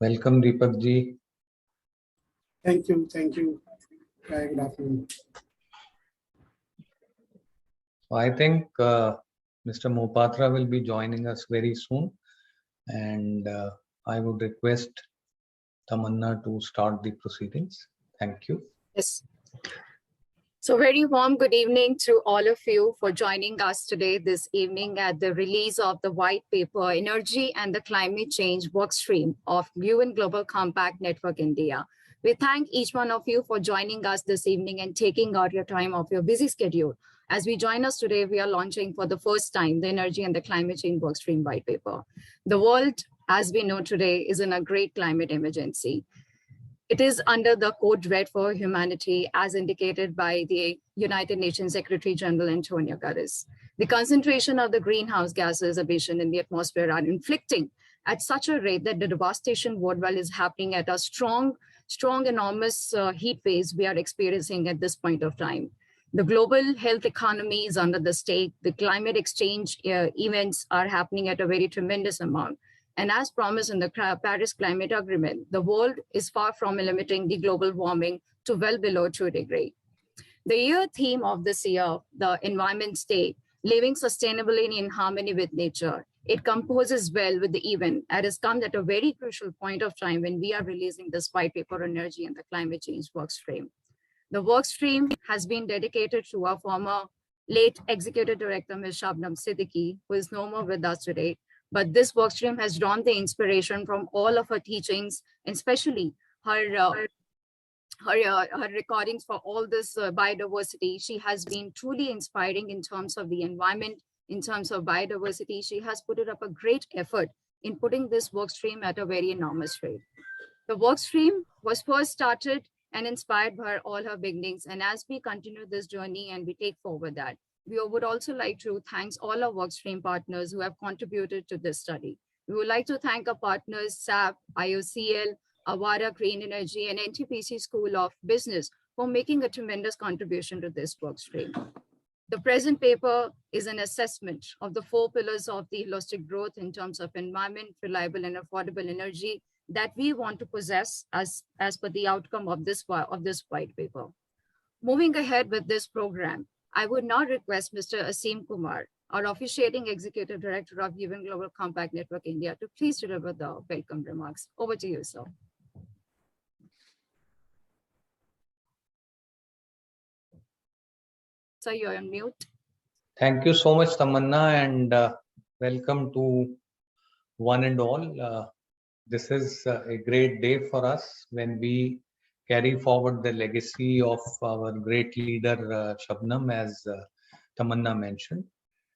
Welcome, Deepak ji. Thank you. Good afternoon. I think Mr. Mohapatra will be joining us very soon, and I would request Tamanna to start the proceedings. Thank you. Yes. So very warm good evening to all of you for joining us today this evening at the release of the white paper, Energy and the Climate Change Workstream of UN Global Compact Network India. We thank each one of you for joining us this evening and taking out your time off your busy schedule. As we join us today, we are launching for the first time the Energy and the Climate Change Workstream white paper. The world, as we know today, is in a great climate emergency. It is under the code red for humanity, as indicated by the United Nations Secretary General Antonio Guterres. The concentration of the greenhouse gases emission in the atmosphere are inflicting at such a rate that the devastation worldwide is happening at a strong, enormous heat waves we are experiencing at this point of time. The global health economy is under the stake. The climate exchange events are happening at a very tremendous amount. And as promised in the Paris Climate Agreement, the world is far from limiting the global warming to well below 2 degrees. The year theme of this year, the Environment Day, living sustainably in harmony with nature, it composes well with the event and has come at a very crucial point of time when we are releasing this white paper, Energy and the Climate Change Workstream. The workstream has been dedicated to our former late Executive Director, Ms. Shabnam Siddiqui, who is no more with us today. But this workstream has drawn the inspiration from all of her teachings, and especially her recordings for all this biodiversity. She has been truly inspiring in terms of the environment, in terms of biodiversity. She has put up a great effort in putting this workstream at a very enormous rate. The workstream was first started and inspired by all her beginnings. And as we continue this journey and we take forward that, we would also like to thank all our workstream partners who have contributed to this study. We would like to thank our partners, SAP, IOCL, Awara Green Energy, and NTPC School of Business for making a tremendous contribution to this workstream. The present paper is an assessment of the 4 pillars of the holistic growth in terms of environment, reliable and affordable energy that we want to possess as per the outcome of this white paper. Moving ahead with this program, I would now request Mr. Aseem Kumar, our officiating Executive Director of UN Global Compact Network India, to please deliver the welcome remarks. Over to you, sir. Sir, you're on mute. Thank you so much, Tamanna, and welcome to one and all. This is a great day for us when we carry forward the legacy of our great leader, Shabnam, as Tamanna mentioned.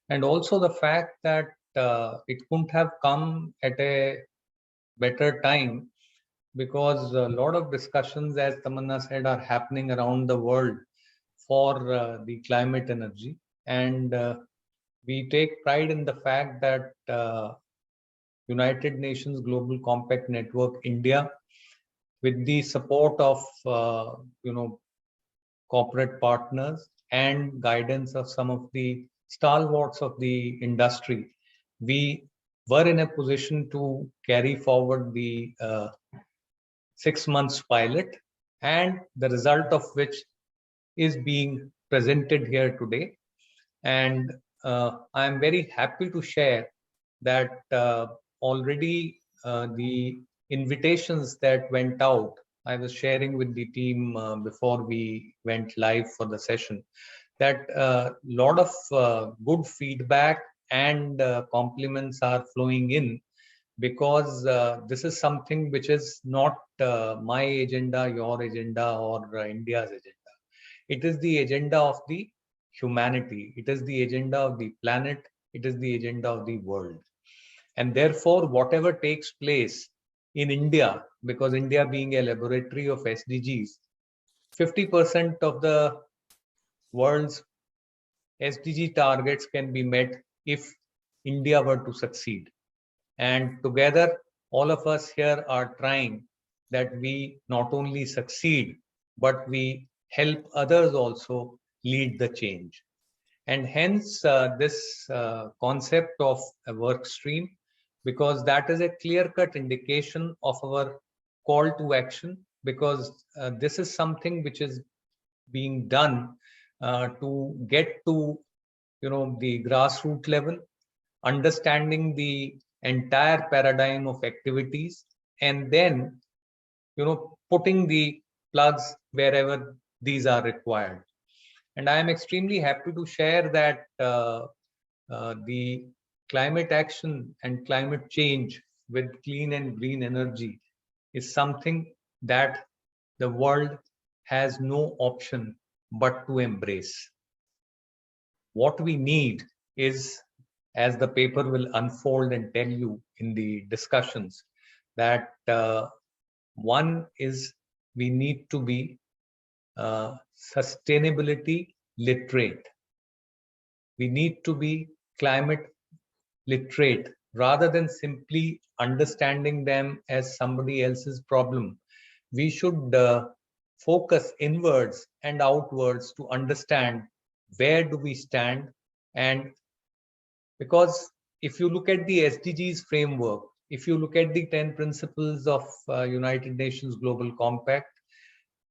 And also the fact that it couldn't have come at a better time, because a lot of discussions, as Tamanna said, are happening around the world for the climate energy. And we take pride in the fact that United Nations Global Compact Network India, with the support of corporate partners and guidance of some of the stalwarts of the industry, we were in a position to carry forward the 6 months pilot, and the result of which is being presented here today. And I am very happy to share that already the invitations that went out, I was sharing with the team before we went live for the session, that a lot of good feedback and compliments are flowing in, because this is something which is not my agenda, your agenda, or India's agenda. It is the agenda of the humanity. It is the agenda of the planet. It is the agenda of the world. And therefore, whatever takes place in India, because India being a laboratory of SDGs, 50% of the world's SDG targets can be met if India were to succeed. And together, all of us here are trying that we not only succeed, but we help others also lead the change. And hence, this concept of a work stream, because that is a clear-cut indication of our call to action, because this is something which is being done to get to the grassroots level, understanding the entire paradigm of activities, and then putting the plugs wherever these are required. And I am extremely happy to share that the climate action and climate change with clean and green energy is something that the world has no option but to embrace. What we need is, as the paper will unfold and tell you in the discussions, that one is we need to be sustainability literate. We need to be climate literate rather than simply understanding them as somebody else's problem. We should focus inwards and outwards to understand where do we stand. And because if you look at the SDGs framework, if you look at the 10 principles of United Nations Global Compact,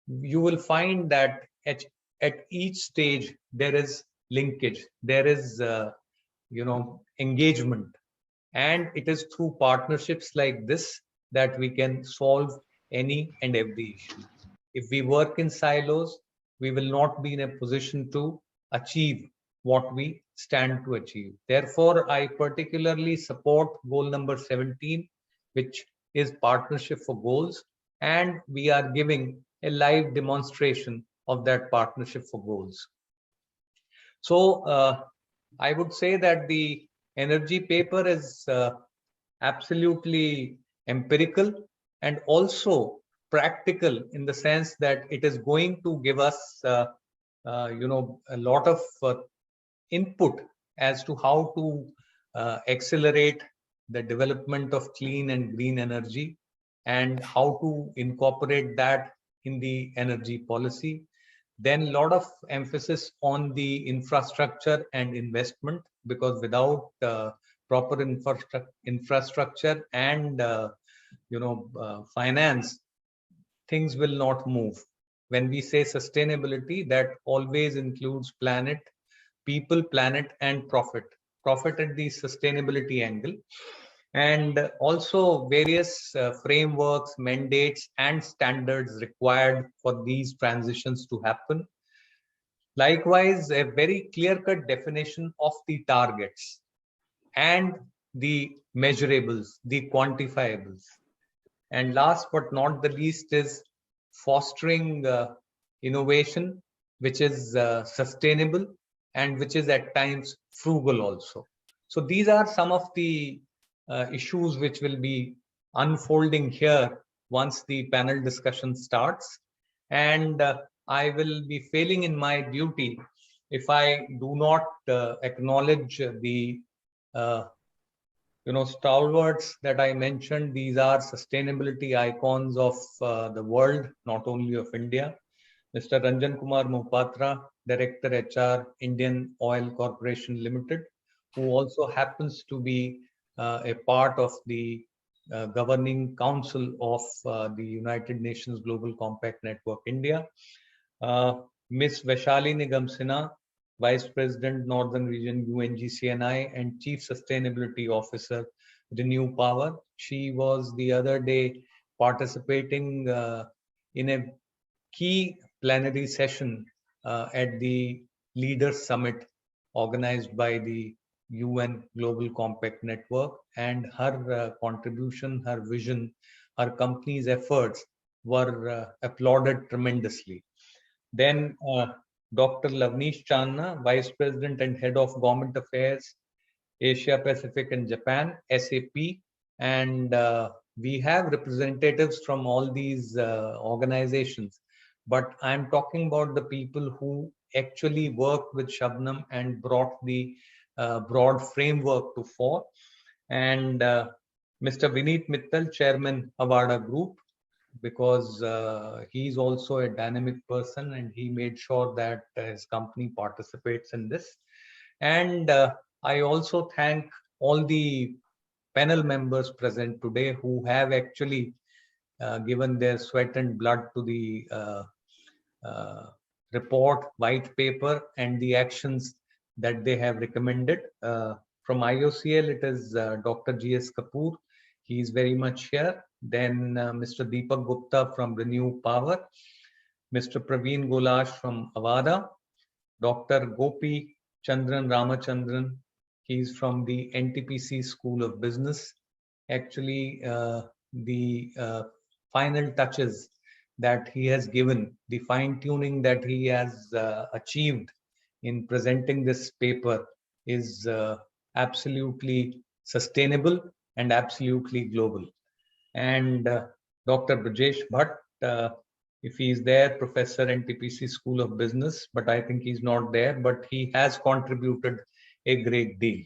you will find that at each stage there is linkage, there is engagement, and it is through partnerships like this that we can solve any and every issue. If we work in silos, we will not be in a position to achieve what we stand to achieve. Therefore, I particularly support goal number 17, which is partnership for goals, and we are giving a live demonstration of that partnership for goals. So I would say that the energy paper is absolutely empirical and also practical, in the sense that it is going to give us a lot of input as to how to accelerate the development of clean and green energy and how to incorporate that in the energy policy. Then a lot of emphasis on the infrastructure and investment, because without proper infrastructure and finance, things will not move. When we say sustainability, that always includes planet, people, planet, and profit. Profit at the sustainability angle, and also various frameworks, mandates, and standards required for these transitions to happen. Likewise, a very clear-cut definition of the targets and the measurables, the quantifiables. And last but not the least is fostering innovation, which is sustainable and which is at times frugal also. So these are some of the issues which will be unfolding here once the panel discussion starts. And I will be failing in my duty if I do not acknowledge the stalwarts that I mentioned. These are sustainability icons of the world, not only of India. Mr. Ranjan Kumar Mohapatra, Director HR, Indian Oil Corporation Limited, who also happens to be a part of the governing council of the United Nations Global Compact Network India. Ms. Vaishali Nigam Sinha, Vice President, Northern Region, UNGCNI, and Chief Sustainability Officer, Renew Power. She was the other day participating in a key plenary session at the Leaders Summit organized by the UN Global Compact Network, and her contribution, her vision, her company's efforts were applauded tremendously. Then Dr. Lavnish Channa, Vice President and Head of Government Affairs, Asia Pacific and Japan, SAP, and we have representatives from all these organizations, but I'm talking about the people who actually worked with Shabnam and brought the broad framework to fore. And Mr. Vineet Mittal, Chairman, Avada Group, because he's also a dynamic person and he made sure that his company participates in this. And I also thank all the panel members present today who have actually given their sweat and blood to the report, white paper, and the actions that they have recommended. From IOCL, it is Dr. G.S. Kapoor. He is very much here. Then Mr. Deepak Gupta from Renew Power, Mr. Praveen Golash from Avada, Dr. Gopi Chandran Ramachandran. He is from the NTPC School of Business. Actually, the final touches that he has given, the fine tuning that he has achieved in presenting this paper is absolutely sustainable and absolutely global. And Dr. Brajesh Bhatt, if he is there, Professor NTPC School of Business, but I think he's not there, but he has contributed a great deal.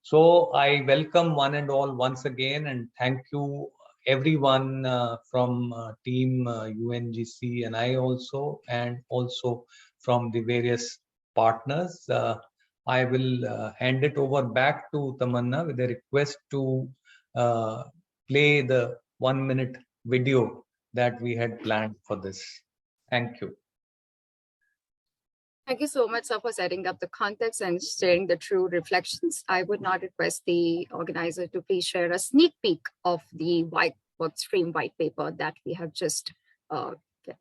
So I welcome one and all once again, and thank you everyone from team UNGC and I also, and also from the various partners. I will hand it over back to Tamanna with a request to play the 1-minute video that we had planned for this. Thank you. Thank you so much, sir, for setting up the context and sharing the true reflections. I would now request the organizer to please share a sneak peek of the Workstream white paper that we have just get.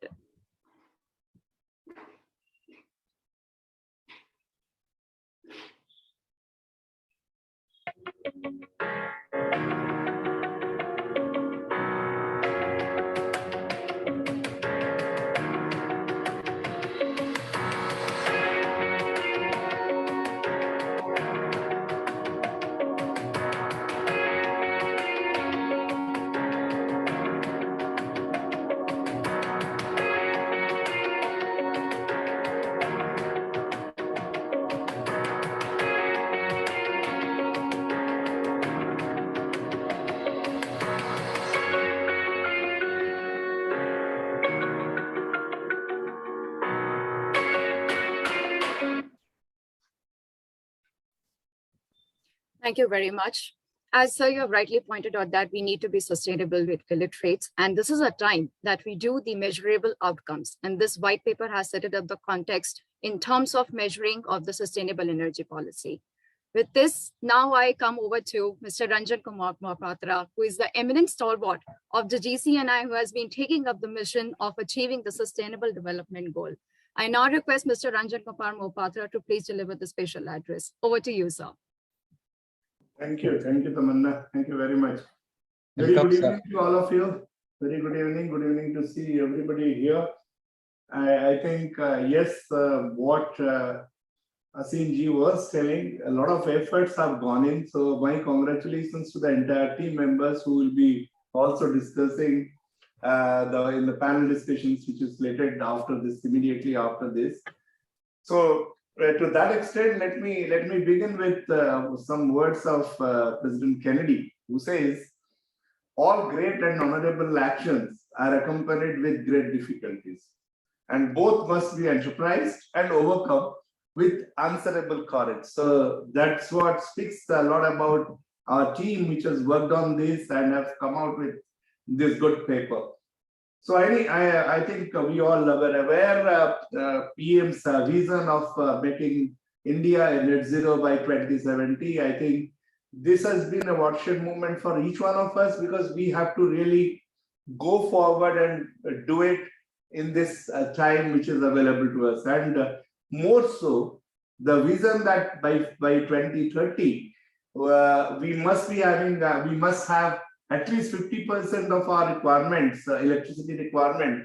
Thank you very much. As sir, you have rightly pointed out that we need to be sustainable with illiterates. And this is a time that we do the measurable outcomes. And this white paper has set it up the context in terms of measuring of the sustainable energy policy. With this, now I come over to Mr. Ranjan Kumar Mohapatra, who is the eminent stalwart of the GCNI, who has been taking up the mission of achieving the sustainable development goal. I now request Mr. Ranjan Kumar Mohapatra to please deliver the special address. Over to you, sir. Thank you, Tamanna. Thank you very much. Very good evening to all of you. Very good evening to see everybody here. I think, yes, what Asinji was telling, a lot of efforts have gone in. So my congratulations to the entire team members who will be also discussing in the panel discussions, which is slated after this, immediately after this. So to that extent, let me begin with some words of President Kennedy, who says, all great and honorable actions are accompanied with great difficulties, and both must be enterprised and overcome with answerable courage. So that's what speaks a lot about our team, which has worked on this and have come out with this good paper. So I think we all were aware PM's vision of making India a net zero by 2070. I think this has been a watershed moment for each one of us, because we have to really go forward and do it in this time which is available to us. And more so, the vision that by 2030, we must be having, we must have at least 50% of our requirements, electricity requirement,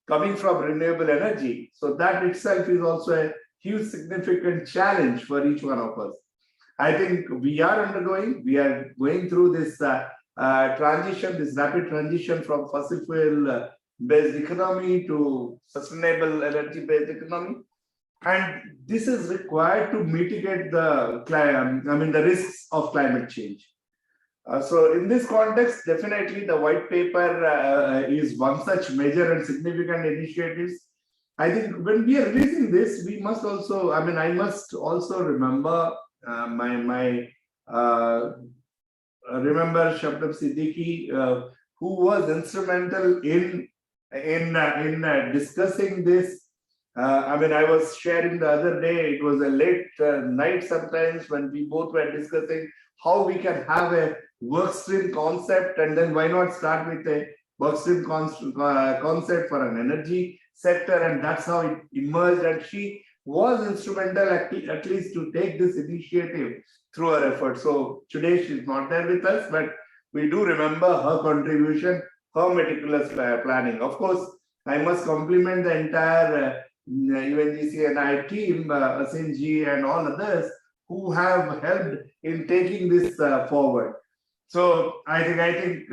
coming from renewable energy. So that itself is also a huge significant challenge for each one of us. I think we are going through this transition, this rapid transition from fossil fuel based economy to sustainable energy based economy. And this is required to mitigate the risks of climate change. So in this context, definitely the white paper is one such major and significant initiatives. I think when we are releasing this, we must also, I must also remember my remember Shabnam Siddiqui, who was instrumental in discussing this. I mean, I was sharing the other day, it was a late night sometimes when we both were discussing how we can have a Workstream concept, and then why not start with a Workstream concept for an energy sector, and that's how it emerged. And she was instrumental at least to take this initiative through her effort. So today she's not there with us, but we do remember her contribution, her meticulous planning. Of course, I must compliment the entire UNGC and I team, Asin ji and all others who have helped in taking this forward. So I think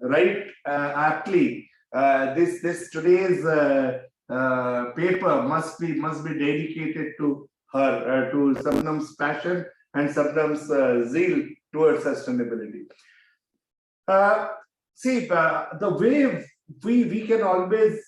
right aptly, this today's paper must be dedicated to her, to Sabnam's passion and Sabnam's zeal towards sustainability. See, the way we can always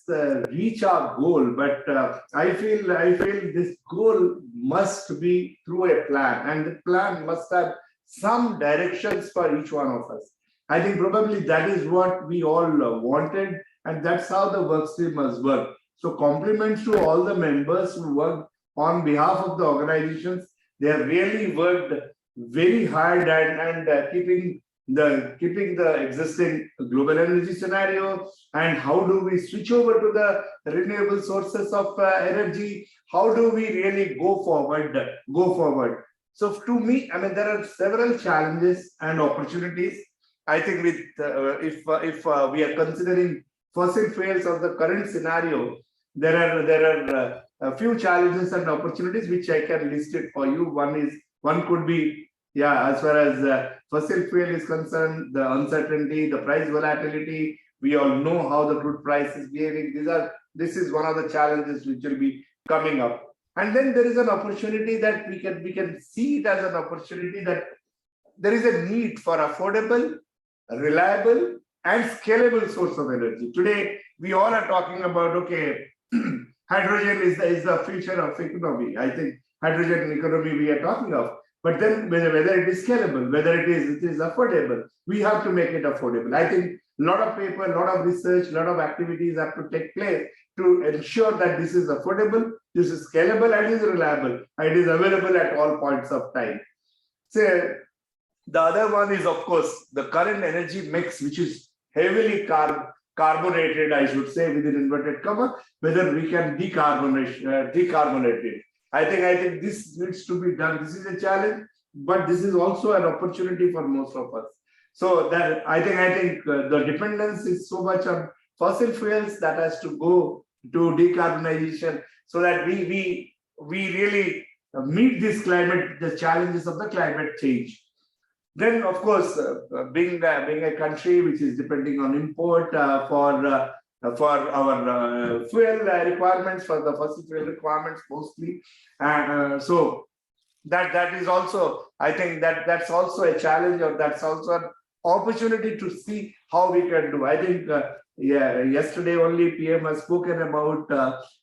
reach our goal, but I feel this goal must be through a plan, and the plan must have some directions for each one of us. I think probably that is what we all wanted, and that's how the Workstream must work. So compliments to all the members who work on behalf of the organizations. They have really worked very hard and keeping the existing global energy scenario, and how do we switch over to the renewable sources of energy? How do we really go forward? So to me, I mean, there are several challenges and opportunities. I think with if we are considering fossil fuels of the current scenario, there are a few challenges and opportunities which I can list it for you. One could be, yeah, as far as fossil fuel is concerned, the uncertainty, the price volatility. We all know how the crude price is behaving. This is one of the challenges which will be coming up. And then there is an opportunity that we can see it as an opportunity that there is a need for affordable, reliable, and scalable source of energy. Today, we all are talking about, okay, hydrogen is the future of economy. I think hydrogen economy we are talking of. But then whether it is scalable, whether it is affordable, we have to make it affordable. I think a lot of paper, a lot of research, a lot of activities have to take place to ensure that this is affordable, this is scalable, and is reliable, and it is available at all points of time. So the other one is, of course, the current energy mix, which is heavily carbonated, I should say, within inverted comma, whether we can decarbonate it. I think this needs to be done. This is a challenge, but this is also an opportunity for most of us. So that I think the dependence is so much on fossil fuels that has to go to decarbonization, so that we really meet the challenges of the climate change. Then, of course, being a country which is depending on import for our fuel requirements, for the fossil fuel requirements mostly, so that is also, I think that's also a challenge, or that's also an opportunity to see how we can do. I think yesterday only PM has spoken about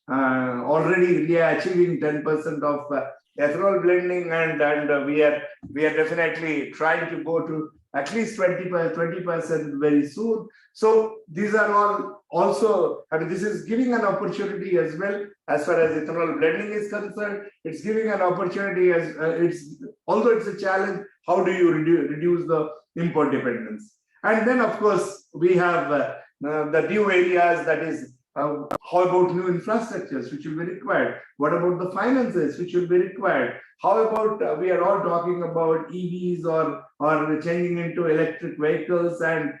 already India achieving 10% of ethanol blending, and we are definitely trying to go to at least 20% very soon. So these are all also, I mean, this is giving an opportunity as well as far as ethanol blending is concerned. It's giving an opportunity as although it's a challenge, how do you reduce the import dependence? And then, of course, we have the new areas, that is, how about new infrastructures which will be required? What about the finances which will be required? How about we are all talking about EVs or changing into electric vehicles and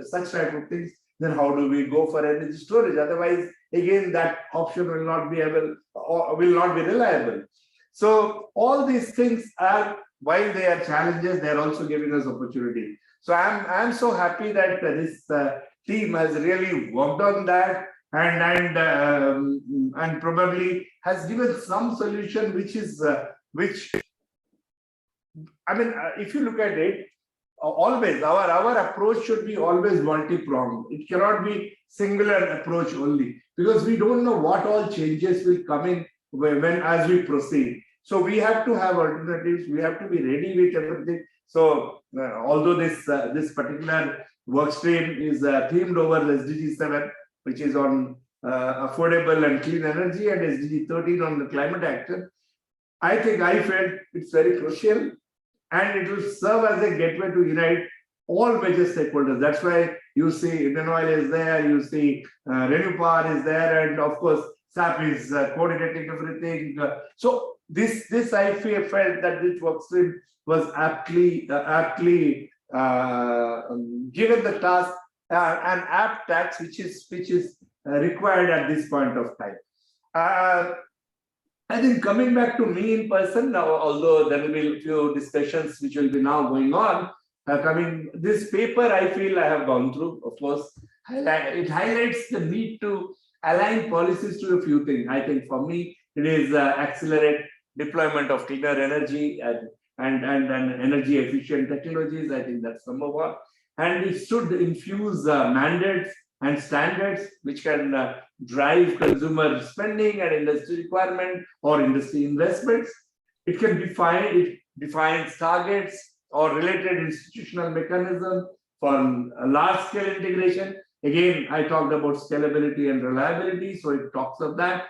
such type of things? Then how do we go for energy storage? Otherwise, again, that option will not be able or will not be reliable. So all these things are, while they are challenges, they are also giving us opportunity. So I'm so happy that this team has really worked on that and probably has given some solution, which I mean, if you look at it, always our approach should be always multi-pronged. It cannot be singular approach only, because we don't know what all changes will come in when as we proceed. So we have to have alternatives. We have to be ready with everything. So although this particular work stream is themed over SDG 7, which is on affordable and clean energy, and SDG 13 on the climate action, I felt it's very crucial, and it will serve as a gateway to unite all major stakeholders. That's why you see Indian Oil is there, you see Renew Power is there, and of course SAP is coordinating everything. So this I felt that this work stream was aptly given the task, an apt task which is required at this point of time. I think coming back to me in person now, although there will be a few discussions which will be now going on, this paper I feel I have gone through, of course, it highlights the need to align policies to a few things. I think for me, it is accelerate deployment of cleaner energy and energy efficient technologies. I think that's number one. And it should infuse mandates and standards which can drive consumer spending and industry requirement or industry investments. It can defines targets or related institutional mechanism for large-scale integration. Again, I talked about scalability and reliability, so it talks of that.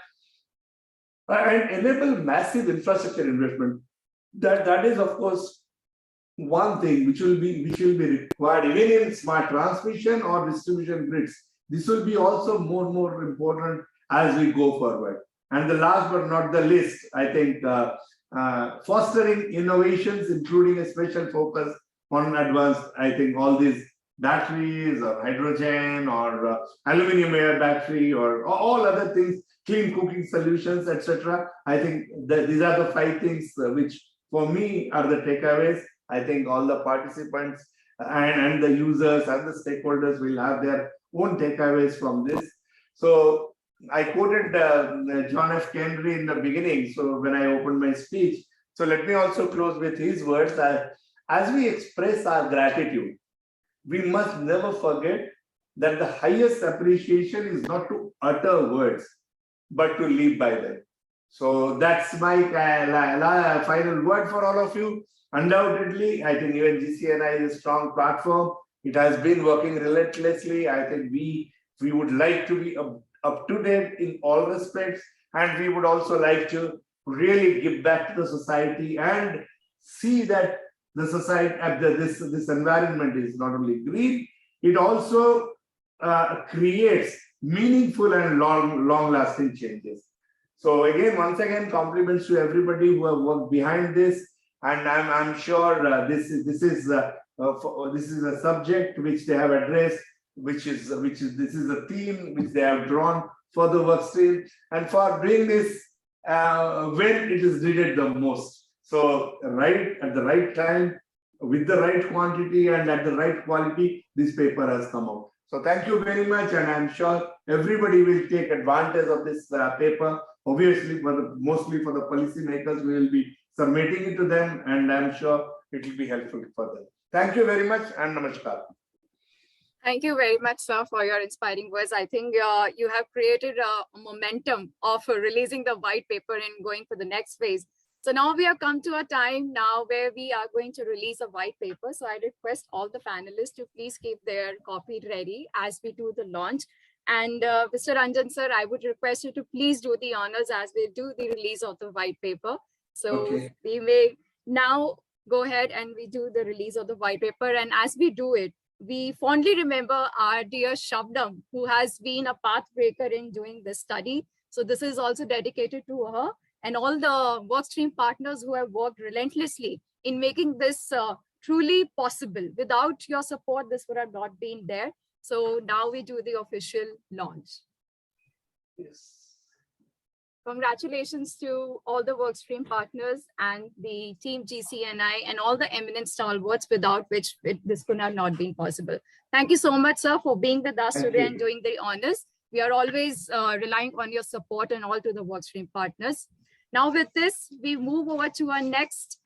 And enable massive infrastructure investment. That is, of course, one thing which will be required even in smart transmission or distribution grids. This will be also more important as we go forward. And the last but not the least, I think fostering innovations, including a special focus on advanced, I think all these batteries or hydrogen or aluminum air battery or all other things, clean cooking solutions, etc. I think that these are the 5 things which for me are the takeaways. I think all the participants and the users and the stakeholders will have their own takeaways from this. So I quoted John F. Kennedy in the beginning, so when I opened my speech. So let me also close with his words. As we express our gratitude, we must never forget that the highest appreciation is not to utter words, but to live by them. So that's my final word for all of you. Undoubtedly, I think even GCNI is a strong platform. It has been working relentlessly. I think we would like to be up to date in all respects, and we would also like to really give back to the society and see that the society, this environment is not only green, it also creates meaningful and long-lasting changes. So again, once again, compliments to everybody who have worked behind this, and I'm sure this is a subject which they have addressed, this is a theme which they have drawn for the work stream, and for doing this when it is needed the most. So right at the right time, with the right quantity and at the right quality, this paper has come out. So thank you very much, and I'm sure everybody will take advantage of this paper. Obviously, mostly for the policymakers, we will be submitting it to them, and I'm sure it will be helpful for them. Thank you very much, and namaskar. Thank you very much, sir, for your inspiring words. I think you have created a momentum of releasing the white paper and going for the next phase. So now we have come to a time now where we are going to release a white paper. So I request all the panelists to please keep their copy ready as we do the launch. And Mr. Ranjan, sir, I would request you to please do the honors as we do the release of the white paper. So we may now go ahead and we do the release of the white paper. And as we do it, we fondly remember our dear Shabnam, who has been a pathbreaker in doing this study. So this is also dedicated to her and all the Workstream partners who have worked relentlessly in making this truly possible. Without your support, this would have not been there. So now we do the official launch. Yes. Congratulations to all the Workstream partners and the team GCNI and all the eminent stalwarts without which this could have not been possible. Thank you so much, sir, for being with us today and doing the honors. We are always relying on your support and all to the Workstream partners. Now with this, we move over to our next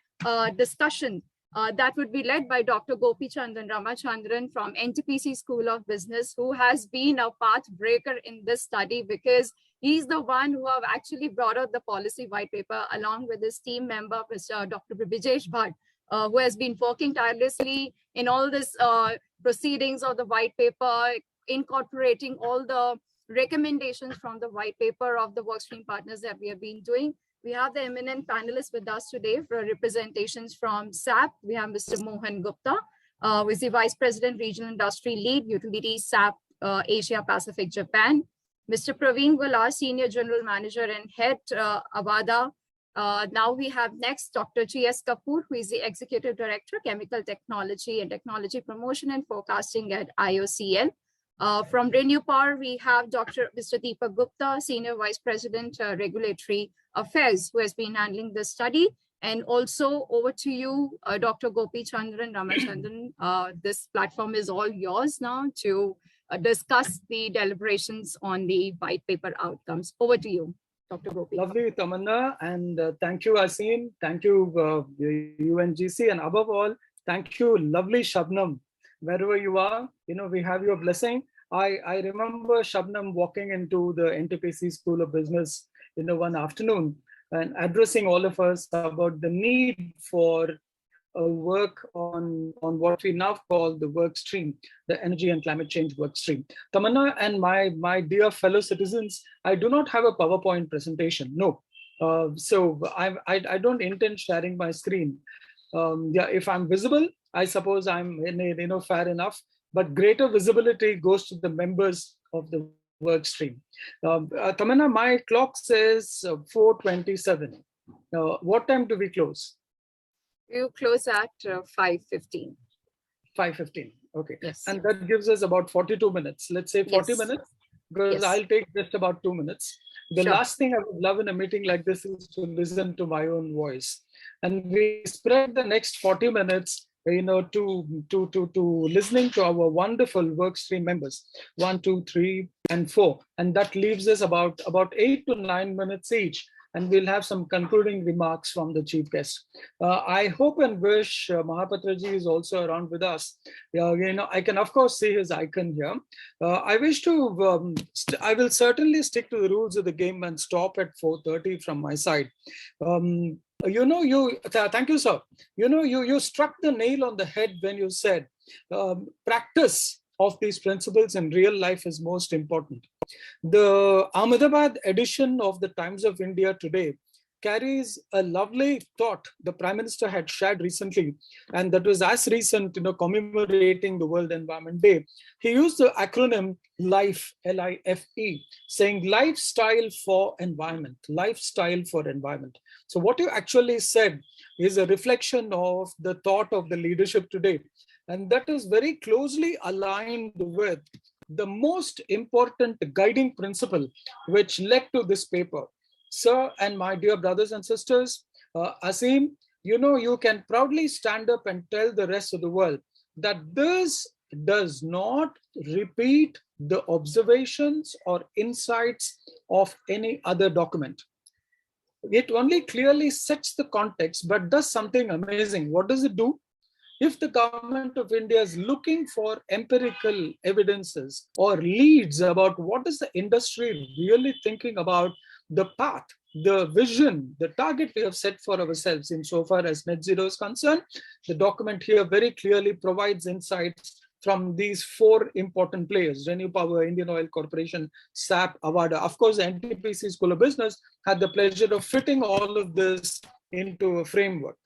discussion that would be led by Dr. Gopi Chandan Ramachandran from NTPC School of Business, who has been a path breaker in this study because He's the one who have actually brought out the policy white paper along with his team member, Mr. Dr. Brijesh Bhatt, who has been working tirelessly in all this proceedings of the white paper, incorporating all the recommendations from the white paper of the Workstream partners that we have been doing. We have the eminent panelists with us today for representations from SAP. We have Mr. Mohan Gupta, who is the Vice President, Regional Industry Lead, Utilities SAP Asia Pacific Japan. Mr. Praveen Gula, Senior General Manager and Head Avada. Now we have next Dr. G.S. Kapoor, who is the Executive Director, Chemical Technology and Technology Promotion and Forecasting at IOCL. From Renew Power, we have Mr. Deepak Gupta, Senior Vice President, Regulatory Affairs, who has been handling this study. And also over to you, Dr. Gopi Chandran Ramachandran. This platform is all yours now to discuss the deliberations on the white paper outcomes. Over to you, Dr. Gopi. Lovely, Tamanna, and thank you, Asim. Thank you, UNGC, and above all, thank you, lovely Shabnam. Wherever you are, we have your blessing. I remember Shabnam walking into the NTPC School of Business, one afternoon and addressing all of us about the need for work on what we now call the work stream, the energy and climate change work stream. Tamanna and my dear fellow citizens, I do not have a PowerPoint presentation, no. So I don't intend sharing my screen. Yeah, if I'm visible, I suppose I'm fair enough, but greater visibility goes to the members of the work stream. Tamanna, my clock says 4:27. What time do we close? You close at 5:15. 5:15. Okay. Yes. And that gives us about 42 minutes. Let's say 40 Yes. minutes, because Yes. I'll take just about 2 minutes. The Sure. last thing I would love in a meeting like this is to listen to my own voice. And we spread the next 40 minutes, to listening to our wonderful workstream members, 1, 2, 3, and 4. And that leaves us about 8 to 9 minutes each. And we'll have some concluding remarks from the chief guest. I hope and wish Mahapatraji is also around with us. I can of course see his icon here. I wish to, I will certainly stick to the rules of the game and stop at 4:30 from my side. Thank you, sir. You struck the nail on the head when you said practice of these principles in real life is most important. The Ahmedabad edition of the Times of India today carries a lovely thought the Prime Minister had shared recently, and that was as recent, commemorating the World Environment Day. He used the acronym LIFE, L-I-F-E, saying lifestyle for environment, lifestyle for environment. So what you actually said is a reflection of the thought of the leadership today. And that is very closely aligned with the most important guiding principle which led to this paper. Sir and my dear brothers and sisters, Asim, you can proudly stand up and tell the rest of the world that this does not repeat the observations or insights of any other document. It only clearly sets the context, but does something amazing. What does it do? If the government of India is looking for empirical evidences or leads about what is the industry really thinking about the path, the vision, the target we have set for ourselves insofar as net zero is concerned, the document here very clearly provides insights from these 4 important players: Renew Power, Indian Oil Corporation, SAP, Avada. Of course, the NTPC School of Business had the pleasure of fitting all of this into a framework.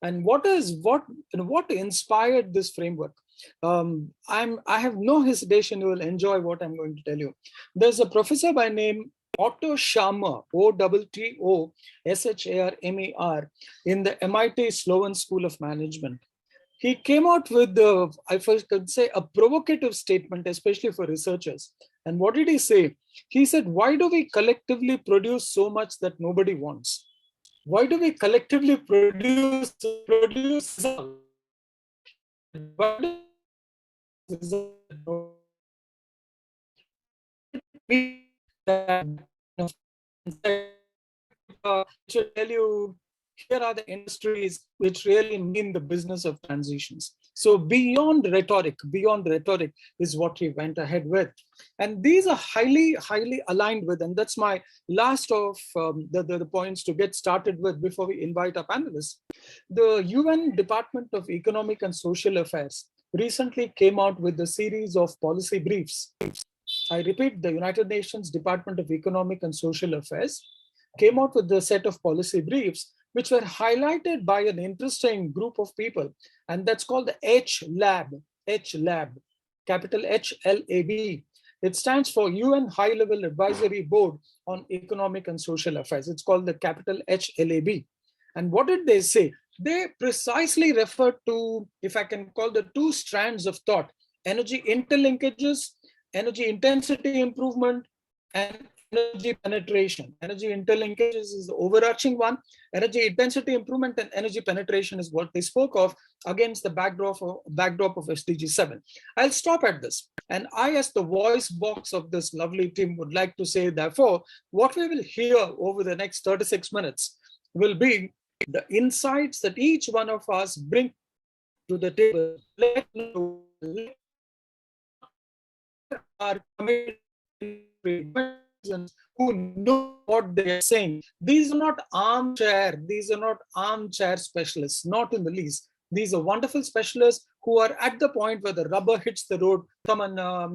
And what inspired this framework? I have no hesitation. You will enjoy what I'm going to tell you. There's a professor by name Otto Scharmer, O-T-T-O-S-H-A-R-M-E-R, in the MIT Sloan School of Management. He came out with, I first could say, a provocative statement, especially for researchers. And what did he say? He said, why do we collectively produce so much that nobody wants? Why do we collectively produce should tell you, here are the industries which really mean the business of transitions. So beyond rhetoric is what he went ahead with. And these are highly, highly aligned with, and that's my last of the points to get started with before we invite our panelists. The UN Department of Economic and Social Affairs recently came out with a series of policy briefs. I repeat, the United Nations Department of Economic and Social Affairs came out with a set of policy briefs which were highlighted by an interesting group of people, and that's called the H-Lab, capital HLAB. It stands for UN High Level Advisory Board on Economic and Social Affairs. It's called the capital HLAB. And what did they say? They precisely referred to, if I can call the two strands of thought, energy interlinkages, energy intensity improvement, and energy penetration. Energy interlinkages is the overarching one. Energy intensity improvement and energy penetration is what they spoke of against the backdrop of SDG 7. I'll stop at this. And I, as the voice box of this lovely team, would like to say, therefore, what we will hear over the next 36 minutes will be the insights that each one of us bring to the table. Let our committed who know what they are saying. These are not armchair specialists, not in the least. These are wonderful specialists who are at the point where the rubber hits the road. And our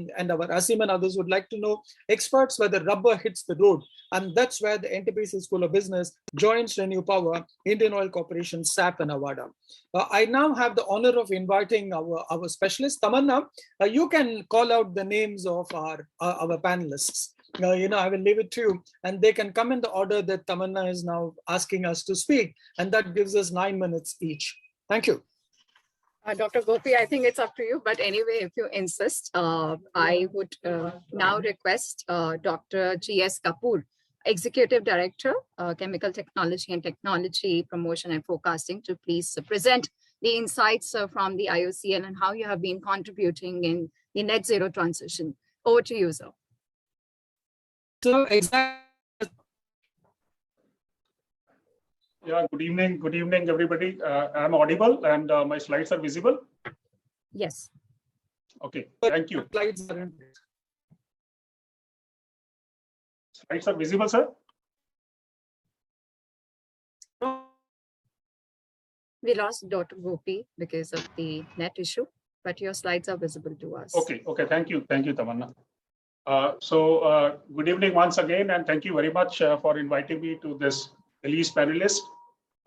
Asim and others would like to know, experts where the rubber hits the road. And that's where the NTPC School of Business joins Renew Power, Indian Oil Corporation, SAP, and Avada. I now have the honor of inviting our specialist. Tamanna, you can call out the names of our panelists. I will leave it to you, and they can come in the order that Tamanna is now asking us to speak, and that gives us 9 minutes each. Thank you. Dr. Gopi, I think it's up to you, but anyway, if you insist, I would now request Dr. G.S. Kapoor, Executive Director, Chemical Technology and Technology Promotion and Forecasting, to please present the insights from the IOCL and how you have been contributing in the net zero transition. Over to you, sir. So exactly. Yeah, good evening, everybody. I'm audible and my slides are visible? Yes. Okay, thank you. Slides are visible, sir? We lost Dr. Gopi because of the net issue, but your slides are visible to us. Okay, thank you, Tamanna. Good evening once again, and thank you very much for inviting me to this release panelist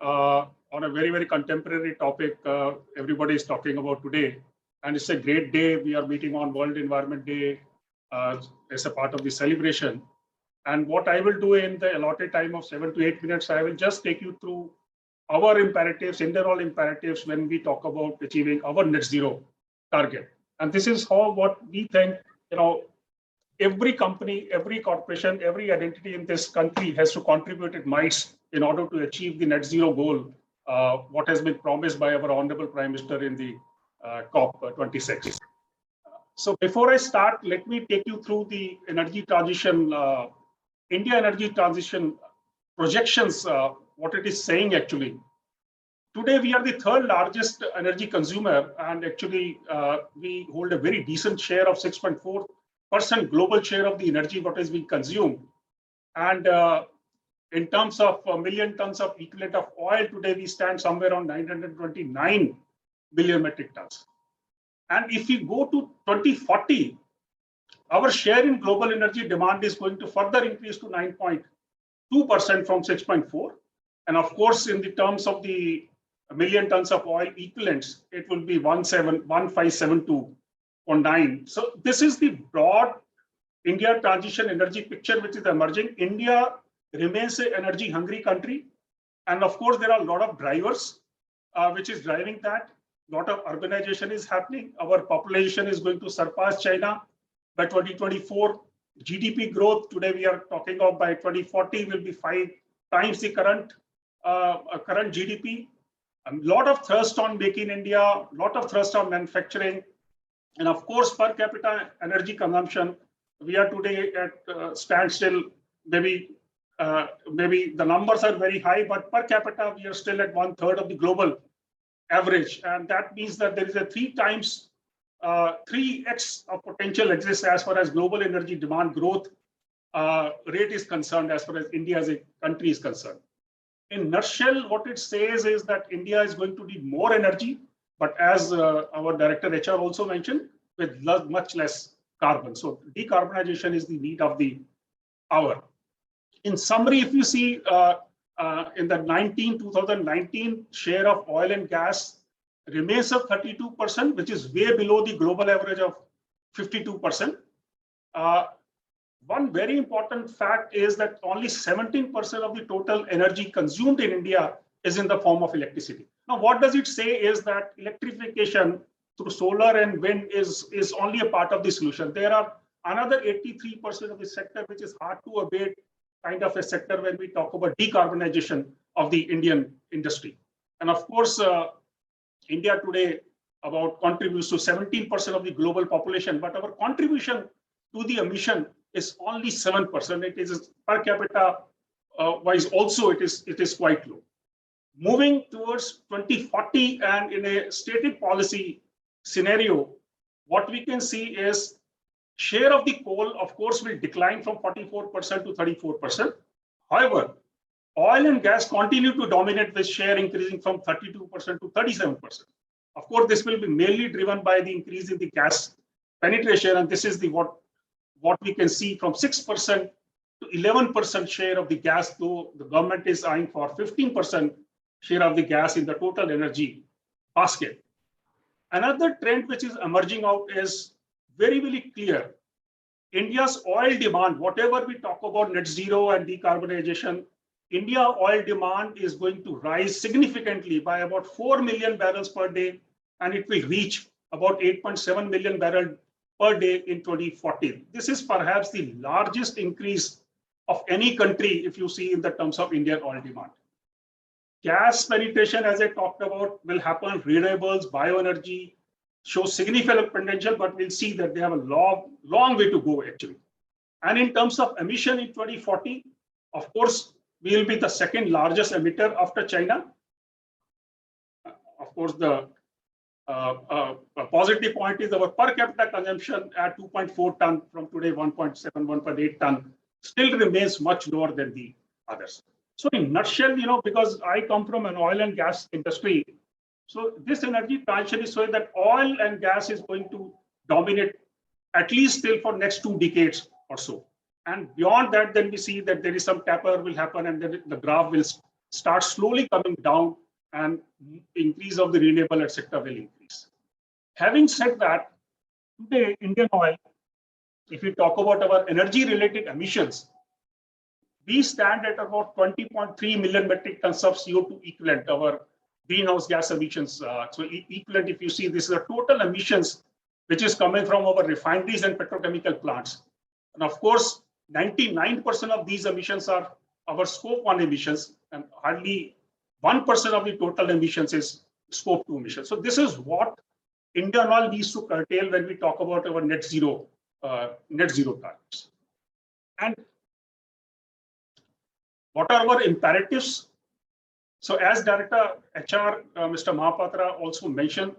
on a very, very contemporary topic everybody is talking about today. And it's a great day. We are meeting on World Environment Day as a part of the celebration. And what I will do in the allotted time of 7 to 8 minutes, I will just take you through our imperatives, internal imperatives when we talk about achieving our net zero target. And this is what we think, every company, every corporation, every identity in this country has to contribute its might in order to achieve the net zero goal, what has been promised by our Honorable Prime Minister in the COP26. So before I start, let me take you through the energy transition, India energy transition projections, what it is saying actually. Today, we are the third largest energy consumer, and actually we hold a very decent share of 6.4% global share of the energy what is being consumed. And in terms of million tons of equivalent of oil, today we stand somewhere on 929 billion metric tons. And if we go to 2040, our share in global energy demand is going to further increase to 9.2% from 6.4%. And of course, in the terms of the million tons of oil equivalents, it will be 1572.9. So this is the broad India transition energy picture which is emerging. India remains an energy hungry country. And of course, there are a lot of drivers which is driving that. A lot of urbanization is happening. Our population is going to surpass China by 2024. GDP growth, today we are talking of by 2040 will be 5 times the current GDP. A lot of thrust on Make in India, a lot of thrust on manufacturing. And of course, per capita energy consumption, we are today at standstill. Maybe the numbers are very high, but per capita, we are still at 1/3 of the global average. And that means that there is a 3x of potential exists as far as global energy demand growth rate is concerned, as far as India as a country is concerned. In nutshell, what it says is that India is going to need more energy, but as our director HR also mentioned, with much less carbon. So decarbonization is the need of the hour. In summary, if you see in the 2019 share of oil and gas remains of 32%, which is way below the global average of 52%. One very important fact is that only 17% of the total energy consumed in India is in the form of electricity. Now, what does it say is that electrification through solar and wind is only a part of the solution. There are another 83% of the sector which is hard to abate, kind of a sector when we talk about decarbonization of the Indian industry. And of course, India today about contributes to 17% of the global population, but our contribution to the emission is only 7%. It is per capita wise also it is quite low. Moving towards 2040 and in a stated policy scenario, what we can see is share of the coal, of course, will decline from 44% to 34%. However, oil and gas continue to dominate, with share increasing from 32% to 37%. Of course, this will be mainly driven by the increase in the gas penetration, and this is the what we can see from 6% to 11% share of the gas, though the government is eyeing for 15% share of the gas in the total energy basket. Another trend which is emerging out is very, very clear. India's oil demand, whatever we talk about net zero and decarbonization, India oil demand is going to rise significantly by about 4 million barrels per day, and it will reach about 8.7 million barrels per day in 2040. This is perhaps the largest increase of any country if you see in the terms of Indian oil demand. Gas penetration, as I talked about, will happen. Renewables, bioenergy show significant potential, but we'll see that they have a long way to go actually. And in terms of emission in 2040, of course, we will be the second largest emitter after China. Of course, the positive point is our per capita consumption at 2.4 ton from today 1.7, 1.8 ton still remains much lower than the others. So in nutshell, because I come from an oil and gas industry, so this energy transition is showing that oil and gas is going to dominate at least still for next 2 decades or so. And beyond that, then we see that there is some taper will happen, and then the graph will start slowly coming down, and increase of the renewable, etc. will increase. Having said that, today Indian oil, if we talk about our energy-related emissions, we stand at about 20.3 million metric tons of CO2 equivalent, our greenhouse gas emissions. So equivalent, if you see, this is the total emissions which is coming from our refineries and petrochemical plants. And of course, 99% of these emissions are our scope 1 emissions, and hardly 1% of the total emissions is scope 2 emissions. So this is what Indian oil needs to curtail when we talk about our net zero targets. And what are our imperatives? So as Director HR, Mr. Mahapatra also mentioned,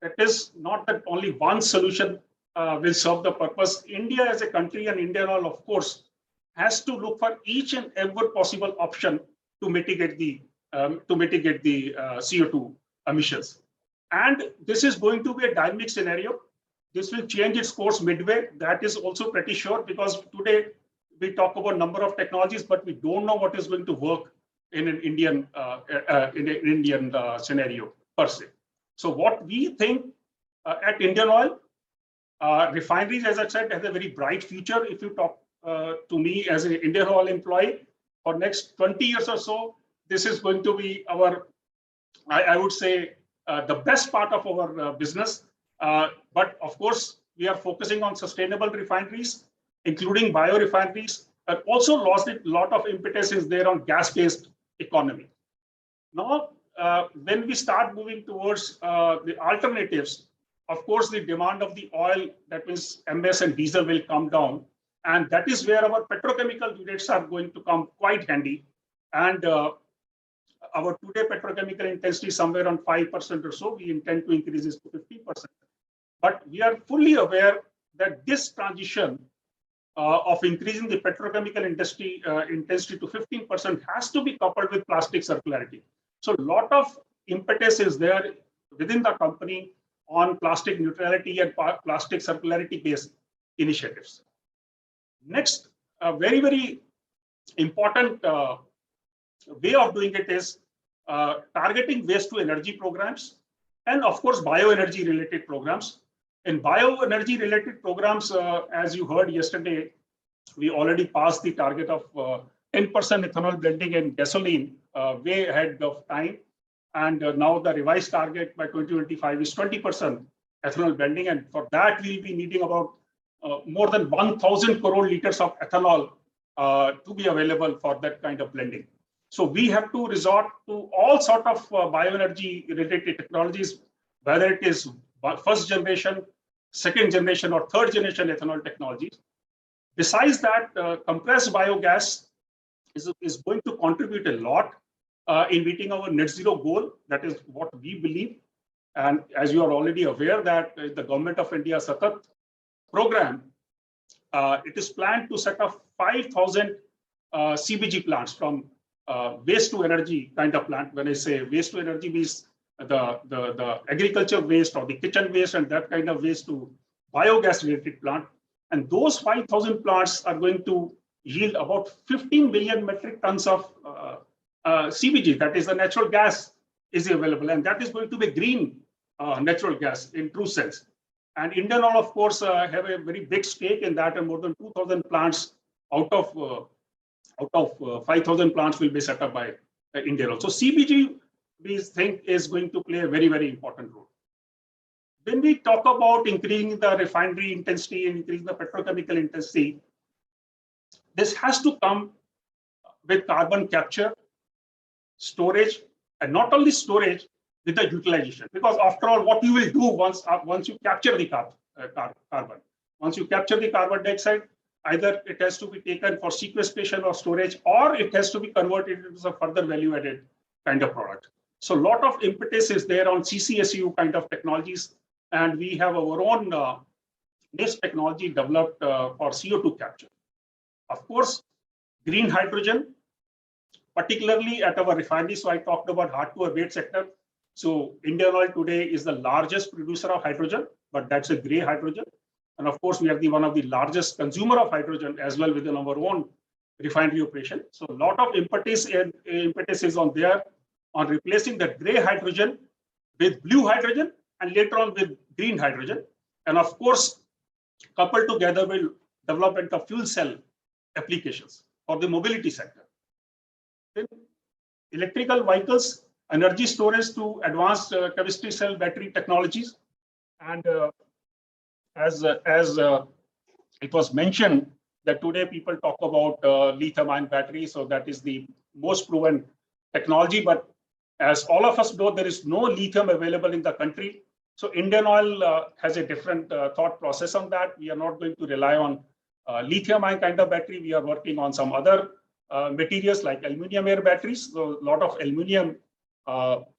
it is not that only one solution will serve the purpose. India as a country and Indian oil, of course, has to look for each and every possible option to mitigate the CO2 emissions. And this is going to be a dynamic scenario. This will change its course midway. That is also pretty sure, because today we talk about number of technologies, but we don't know what is going to work in an Indian scenario per se. So what we think at Indian Oil, refineries, as I said, has a very bright future. If you talk to me as an Indian Oil employee, for next 20 years or so, this is going to be our, I would say, the best part of our business. But of course, we are focusing on sustainable refineries, including biorefineries, and also lost a lot of impetus is there on gas-based economy. Now, when we start moving towards the alternatives, of course, the demand of the oil, that means MS and diesel, will come down. And that is where our petrochemical units are going to come quite handy. And our today petrochemical intensity is somewhere around 5% or so. We intend to increase this to 50%. But we are fully aware that this transition of increasing the petrochemical industry intensity to 15% has to be coupled with plastic circularity. So a lot of impetus is there within the company on plastic neutrality and plastic circularity based initiatives. Next, a very, very important way of doing it is targeting waste to energy programs and of course bioenergy related programs. In bioenergy related programs, as you heard yesterday, we already passed the target of 10% ethanol blending in gasoline way ahead of time. And now the revised target by 2025 is 20% ethanol blending. And for that, we'll be needing about more than 1,000 crore liters of ethanol to be available for that kind of blending. So we have to resort to all sort of bioenergy related technologies, whether it is first generation, second generation, or third generation ethanol technologies. Besides that, compressed biogas is going to contribute a lot in meeting our net zero goal. That is what we believe. And as you are already aware that the government of India Satat program, it is planned to set up 5,000 CBG plants from waste to energy kind of plant. When I say waste to energy means the agriculture waste or the kitchen waste and that kind of waste to biogas related plant. And those 5,000 plants are going to yield about 15 million metric tons of CBG, that is the natural gas is available. And that is going to be green natural gas in true sense. And Indian Oil, of course, have a very big stake in that, and more than 2,000 plants out of 5,000 plants will be set up by Indian Oil. So CBG, we think, is going to play a very, very important role. When we talk about increasing the refinery intensity and increasing the petrochemical intensity, this has to come with carbon capture, storage, and not only storage, with the utilization. Because after all, what you will do once you capture the carbon, once you capture the carbon dioxide, either it has to be taken for sequestration or storage, or it has to be converted into a further value-added kind of product. So a lot of impetus is there on CCSU kind of technologies, and we have our own niche technology developed for CO2 capture. Of course, green hydrogen, particularly at our refinery. So I talked about hard to abate sector. So Indian Oil today is the largest producer of hydrogen, but that's a gray hydrogen. And of course, we are one of the largest consumer of hydrogen as well within our own refinery operation. So a lot of impetus is on there on replacing the gray hydrogen with blue hydrogen and later on with green hydrogen. And of course, coupled together with development of fuel cell applications for the mobility sector. Then electrical vehicles, energy storage to advanced chemistry cell battery technologies. And as it was mentioned that today people talk about lithium-ion batteries, so that is the most proven technology. But as all of us know, there is no lithium available in the country. So Indian Oil has a different thought process on that. We are not going to rely on lithium-ion kind of battery. We are working on some other materials like aluminum air batteries. So a lot of aluminum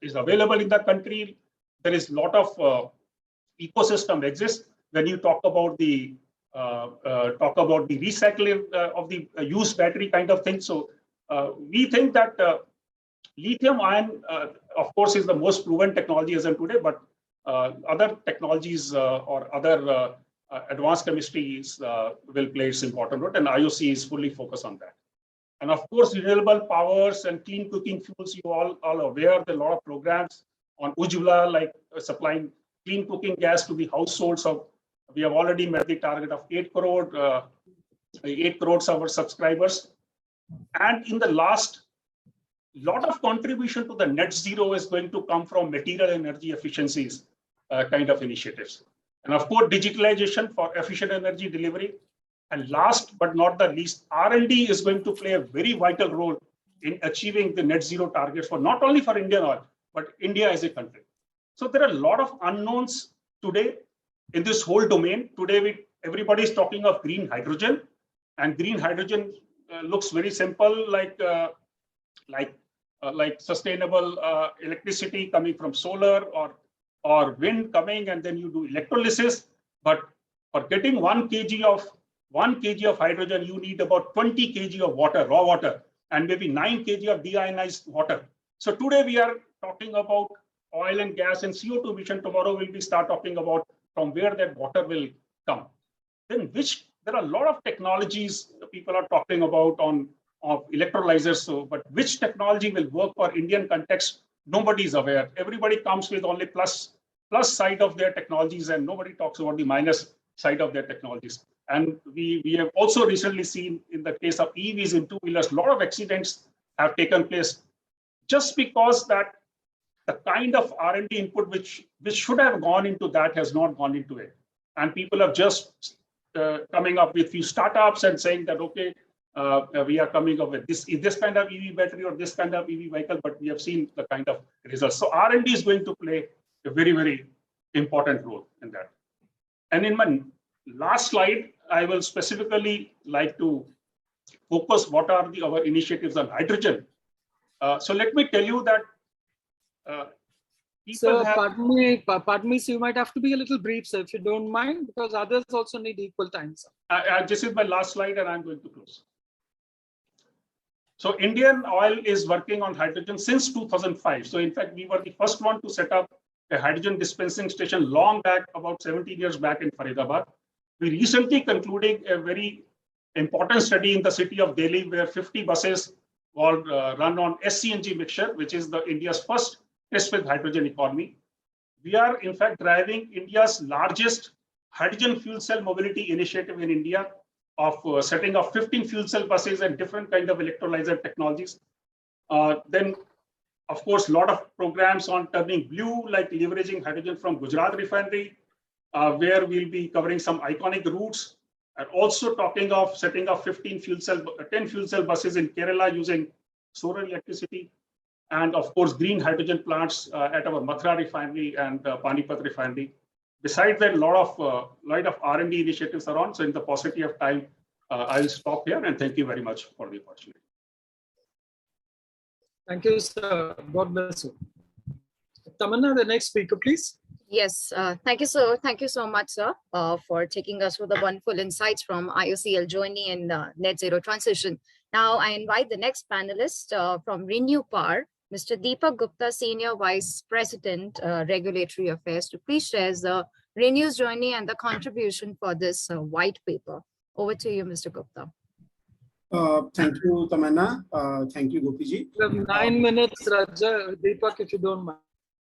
is available in the country. There is a lot of ecosystem exists when you talk about the recycling of the used battery kind of thing. So we think that lithium ion, of course, is the most proven technology as of today, but other technologies or other advanced chemistries will play its important role, and IOC is fully focused on that. And of course, renewable powers and clean cooking fuels, you all aware there are a lot of programs on Ujjwala, like supplying clean cooking gas to the households. So we have already met the target of 8 crores of our subscribers. And in the last, lot of contribution to the net zero is going to come from material energy efficiencies kind of initiatives. And of course, digitalization for efficient energy delivery. And last but not the least, R&D is going to play a very vital role in achieving the net zero targets for not only for Indian Oil, but India as a country. So there are a lot of unknowns today in this whole domain. Today, everybody is talking of green hydrogen, and green hydrogen looks very simple, like like sustainable electricity coming from solar or wind coming, and then you do electrolysis. But for getting 1 kg of hydrogen, you need about 20 kg of water, raw water, and maybe 9 kg of deionized water. So today we are talking about oil and gas and CO2 emission. Tomorrow we'll start talking about from where that water will come. Then there are a lot of technologies people are talking about of electrolyzers. So, but which technology will work for Indian context? Nobody is aware. Everybody comes with only plus side of their technologies, and nobody talks about the minus side of their technologies. And we have also recently seen in the case of EVs in two-wheelers, a lot of accidents have taken place just because that the kind of R&D input which should have gone into that has not gone into it. And people have just coming up with few startups and saying that, okay, we are coming up with this kind of EV battery or this kind of EV vehicle, but we have seen the kind of results. So R&D is going to play a very, very important role in that. And in my last slide, I will specifically like to focus what are our initiatives on hydrogen. So let me tell you that So pardon me, so you might have to be a little brief, sir, if you don't mind, because others also need equal time, sir. This is my last slide and I'm going to close. So Indian Oil is working on hydrogen since 2005. So in fact, we were the first one to set up a hydrogen dispensing station long back, about 17 years back in Faridabad. We recently concluded a very important study in the city of Delhi where 50 buses were run on SCNG mixture, which is India's first test with hydrogen economy. We are in fact driving India's largest hydrogen fuel cell mobility initiative in India of setting up 15 fuel cell buses and different kind of electrolyzer technologies. Then, of course, a lot of programs on turning blue, like leveraging hydrogen from Gujarat refinery, where we'll be covering some iconic routes, and also talking of setting up 10 fuel cell buses in Kerala using solar electricity, and of course, green hydrogen plants at our Mathura refinery and Panipat refinery. Besides that, a lot of R&D initiatives are on. So in the paucity of time, I'll stop here and thank you very much for the opportunity. Thank you, sir. God bless you. Tamanna, the next speaker, please. Yes, thank you, sir. Thank you so much, sir, for taking us through the wonderful insights from IOCL journey in net zero transition. Now, I invite the next panelist from Renew Power, Mr. Deepak Gupta, Senior Vice President, Regulatory Affairs, to please share the Renew's journey and the contribution for this white paper. Over to you, Mr. Gupta. Thank you, Tamanna. Thank you, Gopiji. You have 9 minutes, Raja, Deepak, if you don't mind.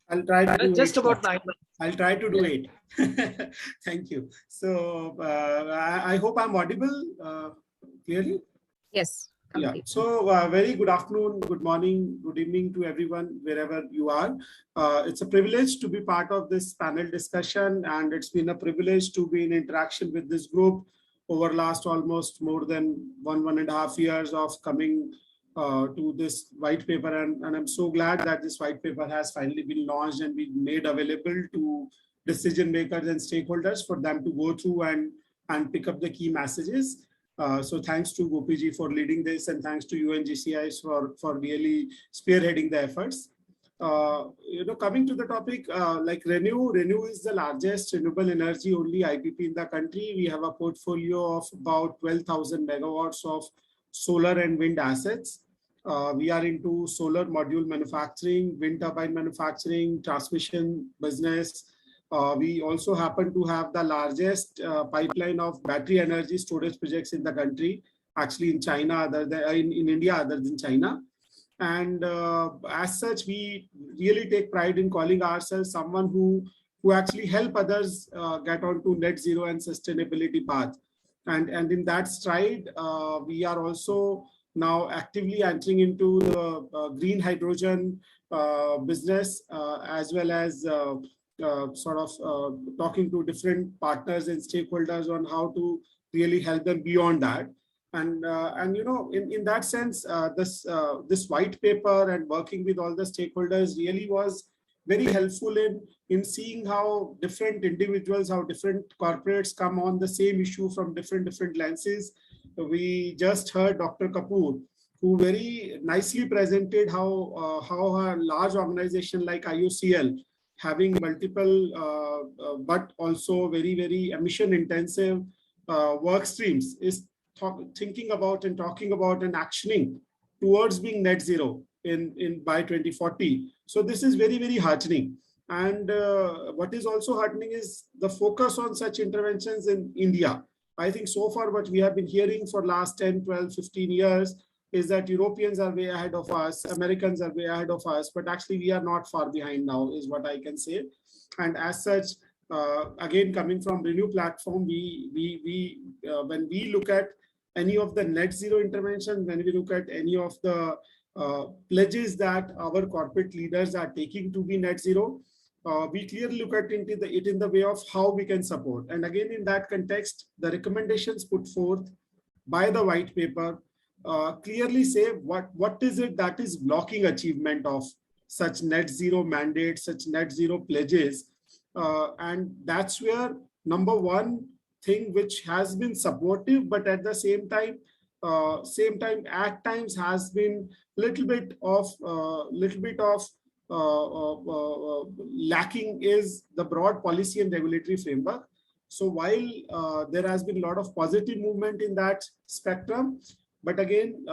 I'll try to do just it. About 9 minutes. I'll try to do it. Thank you. So I hope I'm audible clearly. Yes. Yeah. So very good afternoon, good morning, good evening to everyone, wherever you are. It's a privilege to be part of this panel discussion, and it's been a privilege to be in interaction with this group over last almost more than 1.5 years of coming to this white paper. And I'm so glad that this white paper has finally been launched and been made available to decision makers and stakeholders for them to go through and pick up the key messages. So thanks to Gopiji for leading this, and thanks to UNGCIs for really spearheading the efforts. Coming to the topic, like Renew is the largest renewable energy only IPP in the country. We have a portfolio of about 12,000 megawatts of solar and wind assets. We are into solar module manufacturing, wind turbine manufacturing, transmission business. We also happen to have the largest pipeline of battery energy storage projects in the country, actually in China, in India, other than China. And as such, we really take pride in calling ourselves someone who actually help others get onto net zero and sustainability path. And in that stride, we are also now actively entering into the green hydrogen business, as well as talking to different partners and stakeholders on how to really help them beyond that. And in that sense, this white paper and working with all the stakeholders really was very helpful in seeing how different individuals, how different corporates come on the same issue from different lenses. We just heard Dr. Kapoor who very nicely presented how a large organization like IUCL, having multiple but also very emission intensive work streams, is thinking about and talking about and actioning towards being net zero in by 2040. So this is very heartening. And what is also heartening is the focus on such interventions in India. I think so far what we have been hearing for last 10, 12, 15 years is that Europeans are way ahead of us, Americans are way ahead of us, but actually we are not far behind now, is what I can say. And as such, again, coming from Renew platform, when we look at any of the net zero intervention, when we look at any of the pledges that our corporate leaders are taking to be net zero, we clearly look at it in the way of how we can support. And again, in that context, the recommendations put forth by the white paper clearly say what is it that is blocking achievement of such net zero mandates, such net zero pledges. And that's where number one thing which has been supportive, but at the same time at times has been little bit of lacking is the broad policy and regulatory framework. So while there has been a lot of positive movement in that spectrum, but again,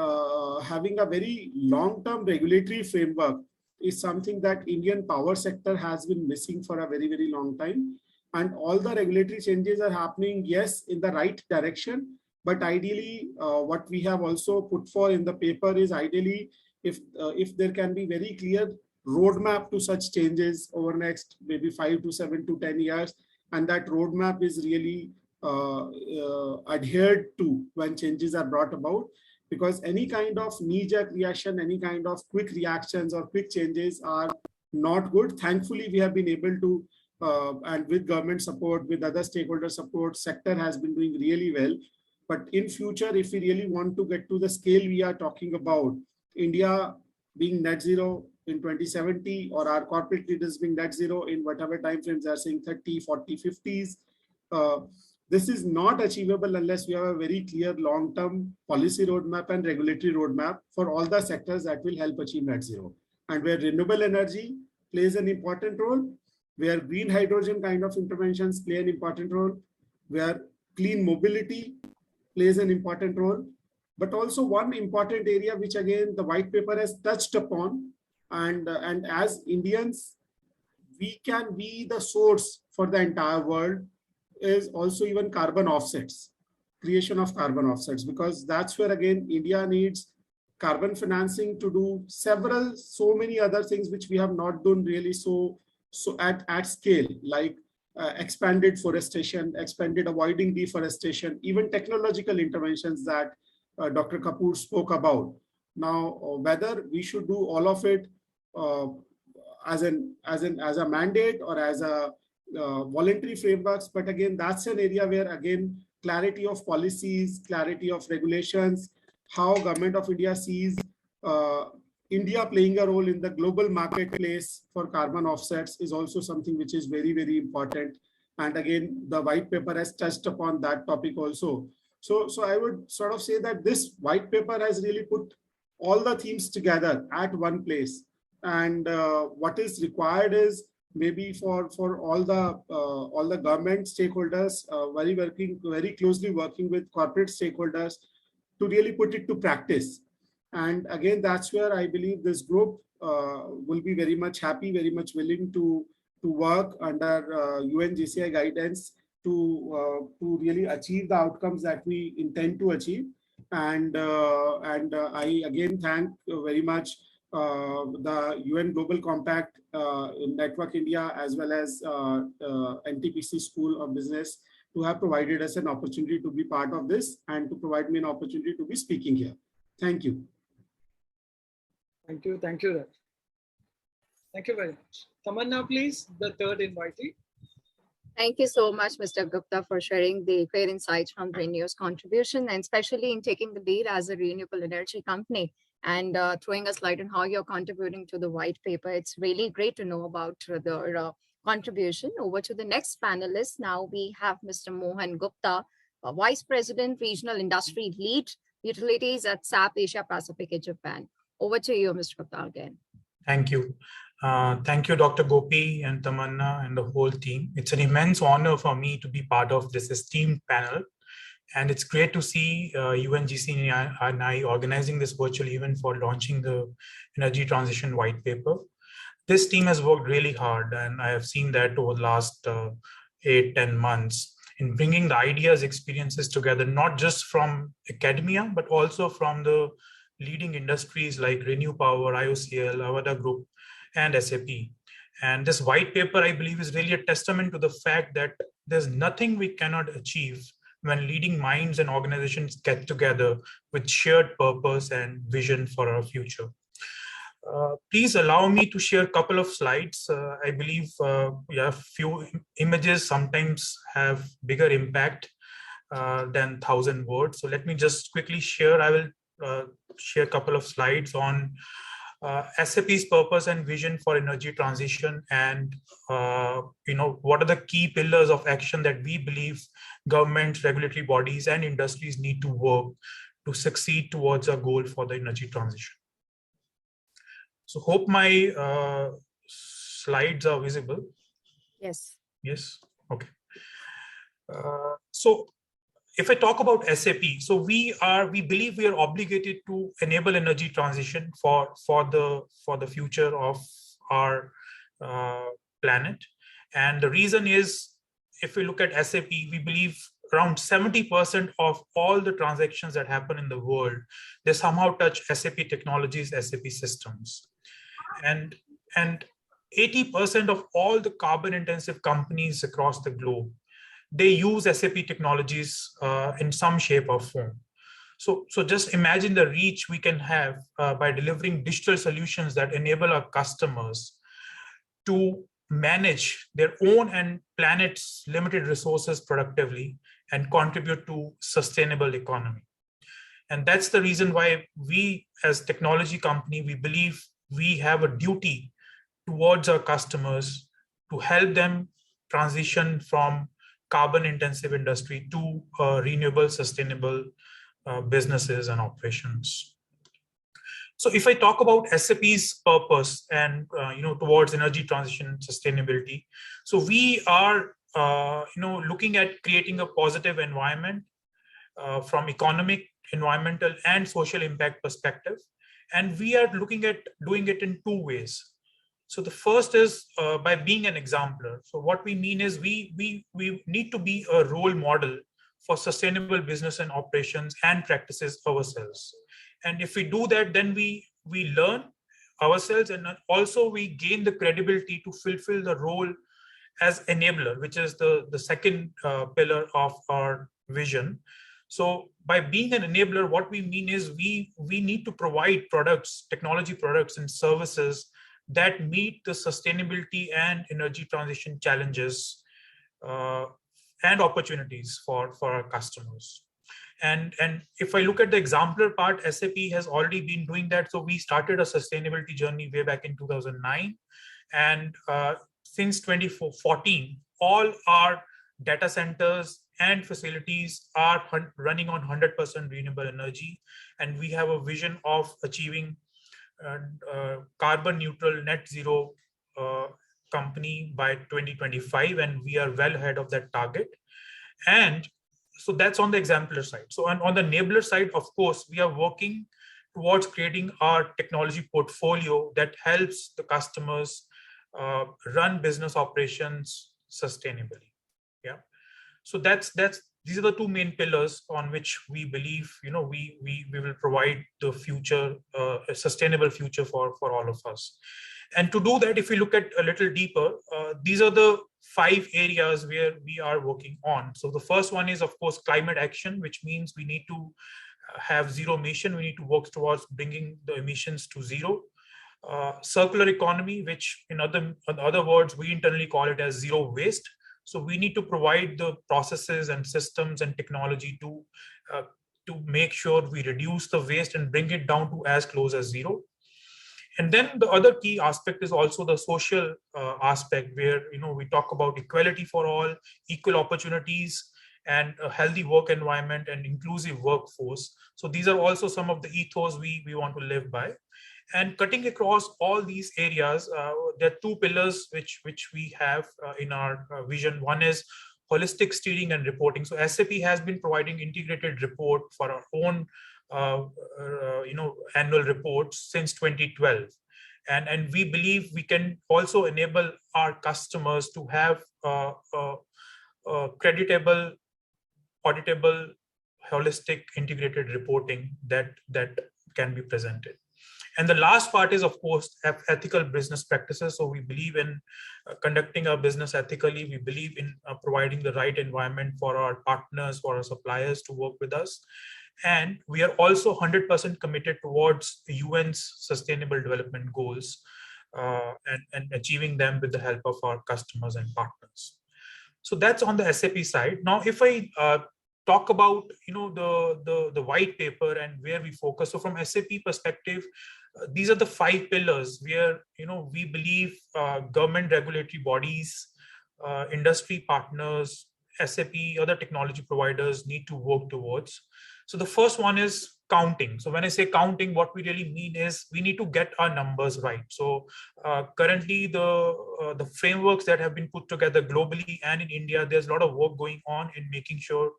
having a very long-term regulatory framework is something that Indian power sector has been missing for a very long time. And all the regulatory changes are happening, yes, in the right direction. But ideally, what we have also put for in the paper is ideally, if there can be very clear roadmap to such changes over next maybe 5 to 7 to 10 years, and that roadmap is really adhered to when changes are brought about, because any kind of knee-jerk reaction, any kind of quick reactions or quick changes are not good. Thankfully, we have been able to, and with government support, with other stakeholder support, sector has been doing really well. But in future, if we really want to get to the scale we are talking about, India being net zero in 2070, or our corporate leaders being net zero in whatever timeframes they are saying 30, 40, 50s, this is not achievable unless we have a very clear long-term policy roadmap and regulatory roadmap for all the sectors that will help achieve net zero. And where renewable energy plays an important role, where green hydrogen kind of interventions play an important role, where clean mobility plays an important role, but also one important area which again the white paper has touched upon, and as Indians, we can be the source for the entire world, is also even carbon offsets, creation of carbon offsets, because that's where again India needs carbon financing to do so many other things which we have not done really so at scale, like expanded forestation, expanded avoiding deforestation, even technological interventions that Dr. Kapoor spoke about. Now, whether we should do all of it as a mandate or as a voluntary frameworks, but again, that's an area where again clarity of policies, clarity of regulations, how Government of India sees India playing a role in the global marketplace for carbon offsets is also something which is very important. And again, the white paper has touched upon that topic also. So I would sort of say that this white paper has really put all the themes together at one place. And what is required is maybe for all the government stakeholders, very closely working with corporate stakeholders to really put it to practice. And again, that's where I believe this group will be very much happy, very much willing to work under UNGCI guidance to really achieve the outcomes that we intend to achieve. And I again thank very much the UN Global Compact Network India, as well as NTPC School of Business, to have provided us an opportunity to be part of this and to provide me an opportunity to be speaking here. Thank you. Thank you, Raj. Thank you very much. Tamanna, please, the third invitee. Thank you so much, Mr. Gupta, for sharing the great insights from Renew's contribution, and especially in taking the lead as a renewable energy company and throwing us light on how you're contributing to the white paper. It's really great to know about the contribution. Over to the next panelist. Now we have Mr. Mohan Gupta, Vice President, Regional Industry Lead, Utilities at SAP Asia Pacific in Japan. Over to you, Mr. Gupta again. Thank you. Thank you, Dr. Gopi and Tamanna and the whole team. It's an immense honor for me to be part of this esteemed panel. And it's great to see UNGC and I organizing this virtual event for launching the Energy Transition White Paper. This team has worked really hard, and I have seen that over the last 8-10 months in bringing the ideas, experiences together, not just from academia, but also from the leading industries like Renew Power, IOCL, Avada Group, and SAP. And this white paper, I believe, is really a testament to the fact that there's nothing we cannot achieve when leading minds and organizations get together with shared purpose and vision for our future. Please allow me to share a couple of slides. I believe few images sometimes have bigger impact than 1,000 words. So let me just quickly share. I will share a couple of slides on SAP's purpose and vision for energy transition, and what are the key pillars of action that we believe governments, regulatory bodies, and industries need to work to succeed towards our goal for the energy transition. So hope my slides are visible. Yes. Yes. Okay. So if I talk about SAP, so we believe we are obligated to enable energy transition for the future of our planet. And the reason is, if we look at SAP, we believe around 70% of all the transactions that happen in the world, they somehow touch SAP technologies, SAP systems. And 80% of all the carbon intensive companies across the globe, they use SAP technologies in some shape or form. So just imagine the reach we can have by delivering digital solutions that enable our customers to manage their own and planet's limited resources productively and contribute to sustainable economy. And that's the reason why we, as technology company, we believe we have a duty towards our customers to help them transition from carbon intensive industry to renewable, sustainable businesses and operations. So if I talk about SAP's purpose and towards energy transition and sustainability, so we are looking at creating a positive environment from economic, environmental, and social impact perspective. And we are looking at doing it in two ways. So the first is by being an exemplar. So what we mean is we need to be a role model for sustainable business and operations and practices ourselves. And if we do that, then we learn ourselves, and also we gain the credibility to fulfill the role as enabler, which is the second pillar of our vision. So by being an enabler, what we mean is we need to provide products, technology products and services that meet the sustainability and energy transition challenges and opportunities for our customers. And if I look at the exemplar part, SAP has already been doing that. So we started a sustainability journey way back in 2009. And since 2014, all our data centers and facilities are running on 100% renewable energy. And we have a vision of achieving carbon neutral net zero company by 2025, and we are well ahead of that target. And so that's on the exemplar side. So on the enabler side, of course, we are working towards creating our technology portfolio that helps the customers run business operations sustainably. Yeah. So these are the two main pillars on which we believe we will provide the future, a sustainable future for all of us. And to do that, if we look at a little deeper, these are the 5 areas where we are working on. So the first one is, of course, climate action, which means we need to have zero emission. We need to work towards bringing the emissions to zero. Circular economy, which in other words, we internally call it as zero waste. So we need to provide the processes and systems and technology to make sure we reduce the waste and bring it down to as close as zero. And then the other key aspect is also the social aspect, where we talk about equality for all, equal opportunities, and a healthy work environment and inclusive workforce. So these are also some of the ethos we want to live by. And cutting across all these areas, there are two pillars which we have in our vision. One is holistic steering and reporting. So SAP has been providing integrated report for our own annual reports since 2012. And we believe we can also enable our customers to have creditable, auditable, holistic integrated reporting that can be presented. And the last part is, of course, ethical business practices. So we believe in conducting our business ethically. We believe in providing the right environment for our partners, for our suppliers to work with us. And we are also 100% committed towards the UN's Sustainable Development Goals and achieving them with the help of our customers and partners. So that's on the SAP side. Now, if I talk about the white paper and where we focus. So from SAP perspective, these are the 5 pillars where we believe government regulatory bodies, industry partners, SAP, other technology providers need to work towards. So the first one is counting. So when I say counting, what we really mean is we need to get our numbers right. So currently the frameworks that have been put together globally and in India, there's a lot of work going on in making sure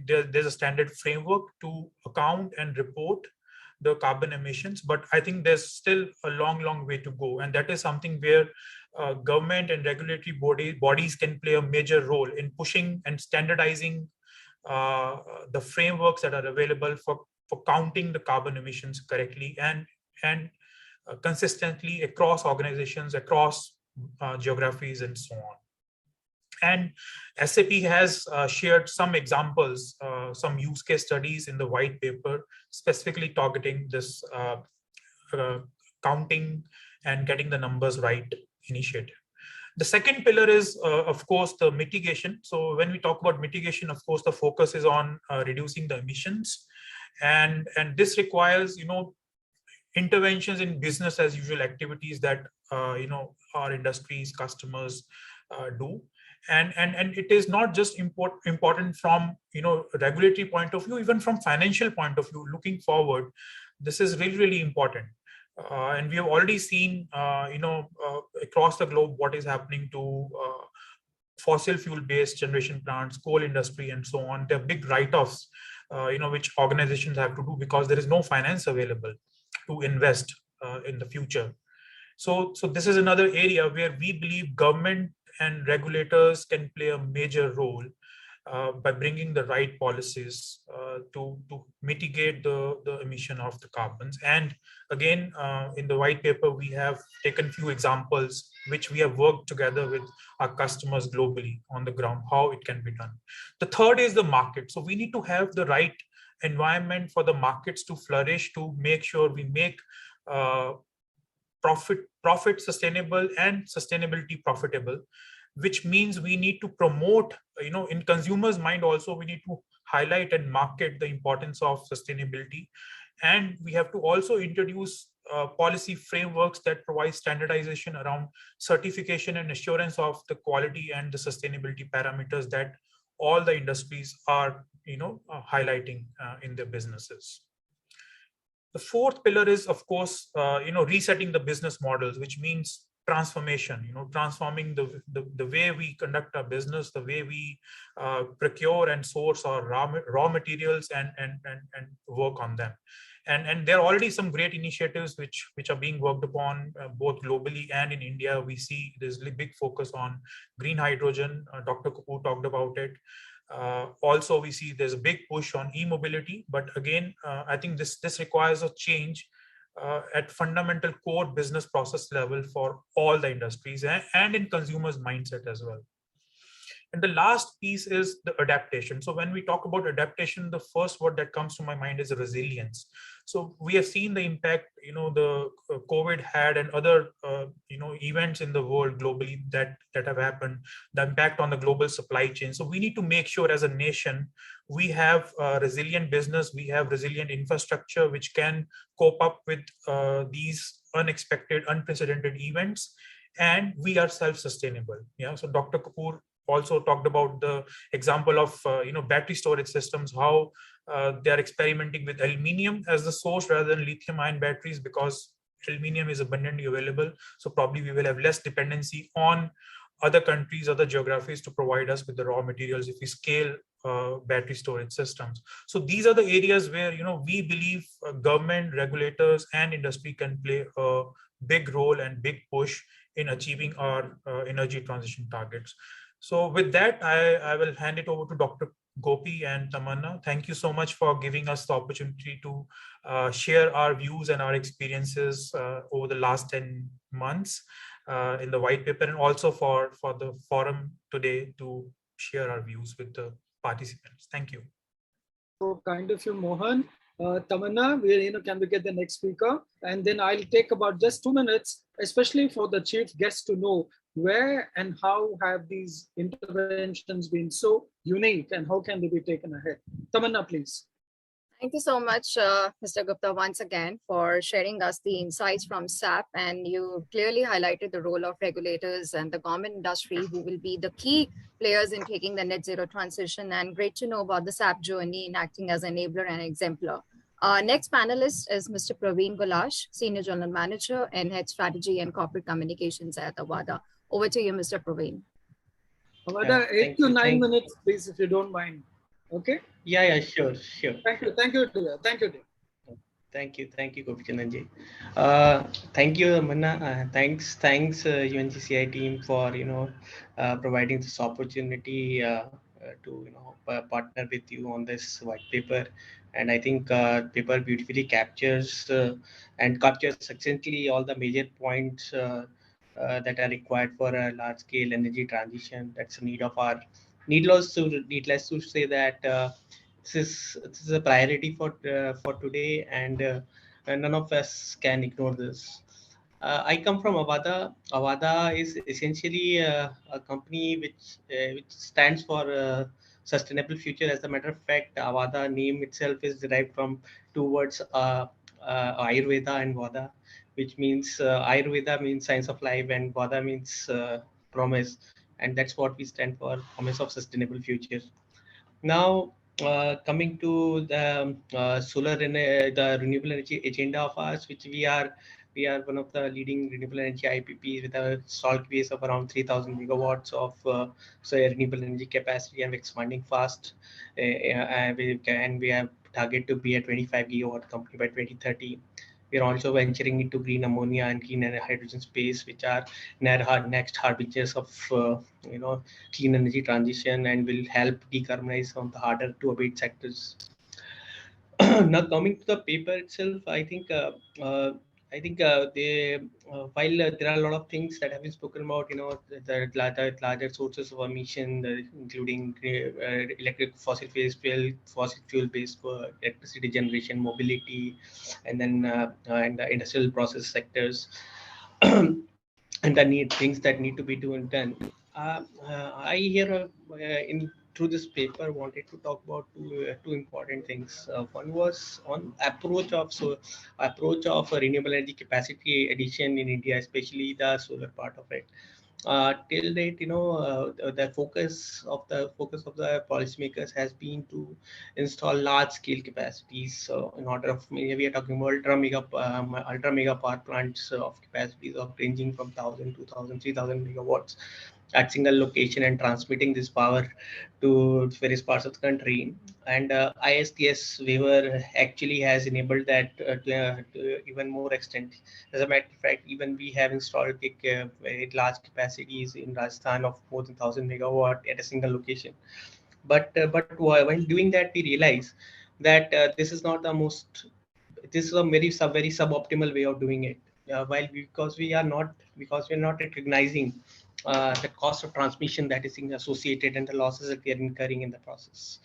there's a standard framework to account and report the carbon emissions. But I think there's still a long way to go. And that is something where government and regulatory bodies can play a major role in pushing and standardizing the frameworks that are available for counting the carbon emissions correctly and consistently across organizations, across geographies, and so on. And SAP has shared some examples, some use case studies in the white paper, specifically targeting this counting and getting the numbers right initiative. The second pillar is, of course, the mitigation. So when we talk about mitigation, of course, the focus is on reducing the emissions. And this requires, interventions in business as usual activities that, our industries, customers do. And it is not just important from, regulatory point of view, even from financial point of view, looking forward, this is really important. And we have already seen, across the globe, what is happening to fossil fuel-based generation plants, coal industry, and so on. There are big write-offs, which organizations have to do because there is no finance available to invest in the future. So this is another area where we believe government and regulators can play a major role by bringing the right policies to mitigate the emission of the carbons. And again, in the white paper, we have taken few examples which we have worked together with our customers globally on the ground, how it can be done. The third is the market. So we need to have the right environment for the markets to flourish, to make sure we make profit sustainable and sustainability profitable, which means we need to promote, in consumers' mind also, we need to highlight and market the importance of sustainability. And we have to also introduce policy frameworks that provide standardization around certification and assurance of the quality and the sustainability parameters that all the industries are, highlighting in their businesses. The fourth pillar is, of course, resetting the business models, which means transformation, transforming the way we conduct our business, the way we procure and source our raw materials and work on them. And there are already some great initiatives which are being worked upon both globally and in India. We see there's a big focus on green hydrogen. Dr. Kapoor talked about it. Also, we see there's a big push on e-mobility, but again, I think this requires a change at fundamental core business process level for all the industries and in consumers' mindset as well. And the last piece is the adaptation. So when we talk about adaptation, the first word that comes to my mind is resilience. So we have seen the impact, the COVID had and other, events in the world globally that have happened, the impact on the global supply chain. So we need to make sure as a nation, we have a resilient business, we have resilient infrastructure, which can cope up with these unexpected, unprecedented events, and we are self-sustainable. Yeah. So Dr. Kapoor also talked about the example of battery storage systems, how they are experimenting with aluminium as the source rather than lithium-ion batteries, because aluminium is abundantly available. So probably we will have less dependency on other countries, other geographies to provide us with the raw materials if we scale battery storage systems. So these are the areas where we believe government, regulators, and industry can play a big role and big push in achieving our energy transition targets. So with that, I will hand it over to Dr. Gopi and Tamanna. Thank you so much for giving us the opportunity to share our views and our experiences over the last 10 months in the white paper, and also for the forum today to share our views with the participants. Thank you. So kind of you, Mohan. Tamanna, can we get the next speaker? And then I'll take about just 2 minutes, especially for the chief guest to know where and how have these interventions been so unique and how can they be taken ahead. Tamanna, please. Thank you so much, Mr. Gupta, once again for sharing us the insights from SAP. And you clearly highlighted the role of regulators and the government industry, who will be the key players in taking the net zero transition. And great to know about the SAP journey in acting as enabler and exemplar. Next panelist is Mr. Praveen Gulash, Senior General Manager and Head Strategy and Corporate Communications at Avada. Over to you, Mr. Praveen. Avada, 8 to 9 minutes, please, if you don't mind. Okay? Yeah, sure. Thank you, dear. Thank you, Gopi Chandanji. Thank you, Manna. Thanks, UNGCI team for providing this opportunity to partner with you on this white paper. And I think paper beautifully captures succinctly all the major points that are required for a large-scale energy transition. That's a need of our. Needless to say that this is a priority for today, and none of us can ignore this. I come from Avada. Avada is essentially a company which stands for sustainable future. As a matter of fact, Avada name itself is derived from two words, Ayurveda and Vada, which means Ayurveda means science of life and Vada means promise, and that's what we stand for, promise of sustainable future. Now, coming to the the renewable energy agenda of ours, which we are one of the leading renewable energy IPPs with a installed base of around 3,000 megawatts of renewable energy capacity, and expanding fast. And we have target to be a 25 gigawatt company by 2030. We are also venturing into green ammonia and clean hydrogen space, which are next harbingers of clean energy transition and will help decarbonize some of the harder to abate sectors. Now, coming to the paper itself, I think while there are a lot of things that have been spoken about, the larger sources of emission, including electric fossil fuel based electricity generation, mobility, and then and the industrial process sectors, and the things that need to be done. I here through this paper wanted to talk about two important things. One was on approach of renewable energy capacity addition in India, especially the solar part of it. Till date, the focus of the policymakers has been to install large scale capacities. So in order of, we are talking about ultra mega power plants of capacities of ranging from 1,000, 2,000, 3,000 megawatts at single location, and transmitting this power to various parts of the country. And ISTS waiver actually has enabled that to even more extent. As a matter of fact, even we have installed very large capacities in Rajasthan of more than 1,000 megawatt at a single location. But while doing that, we realize that this is not the most. This is a very suboptimal way of doing it. Because we are not recognizing the cost of transmission that is associated and the losses that we are incurring in the process.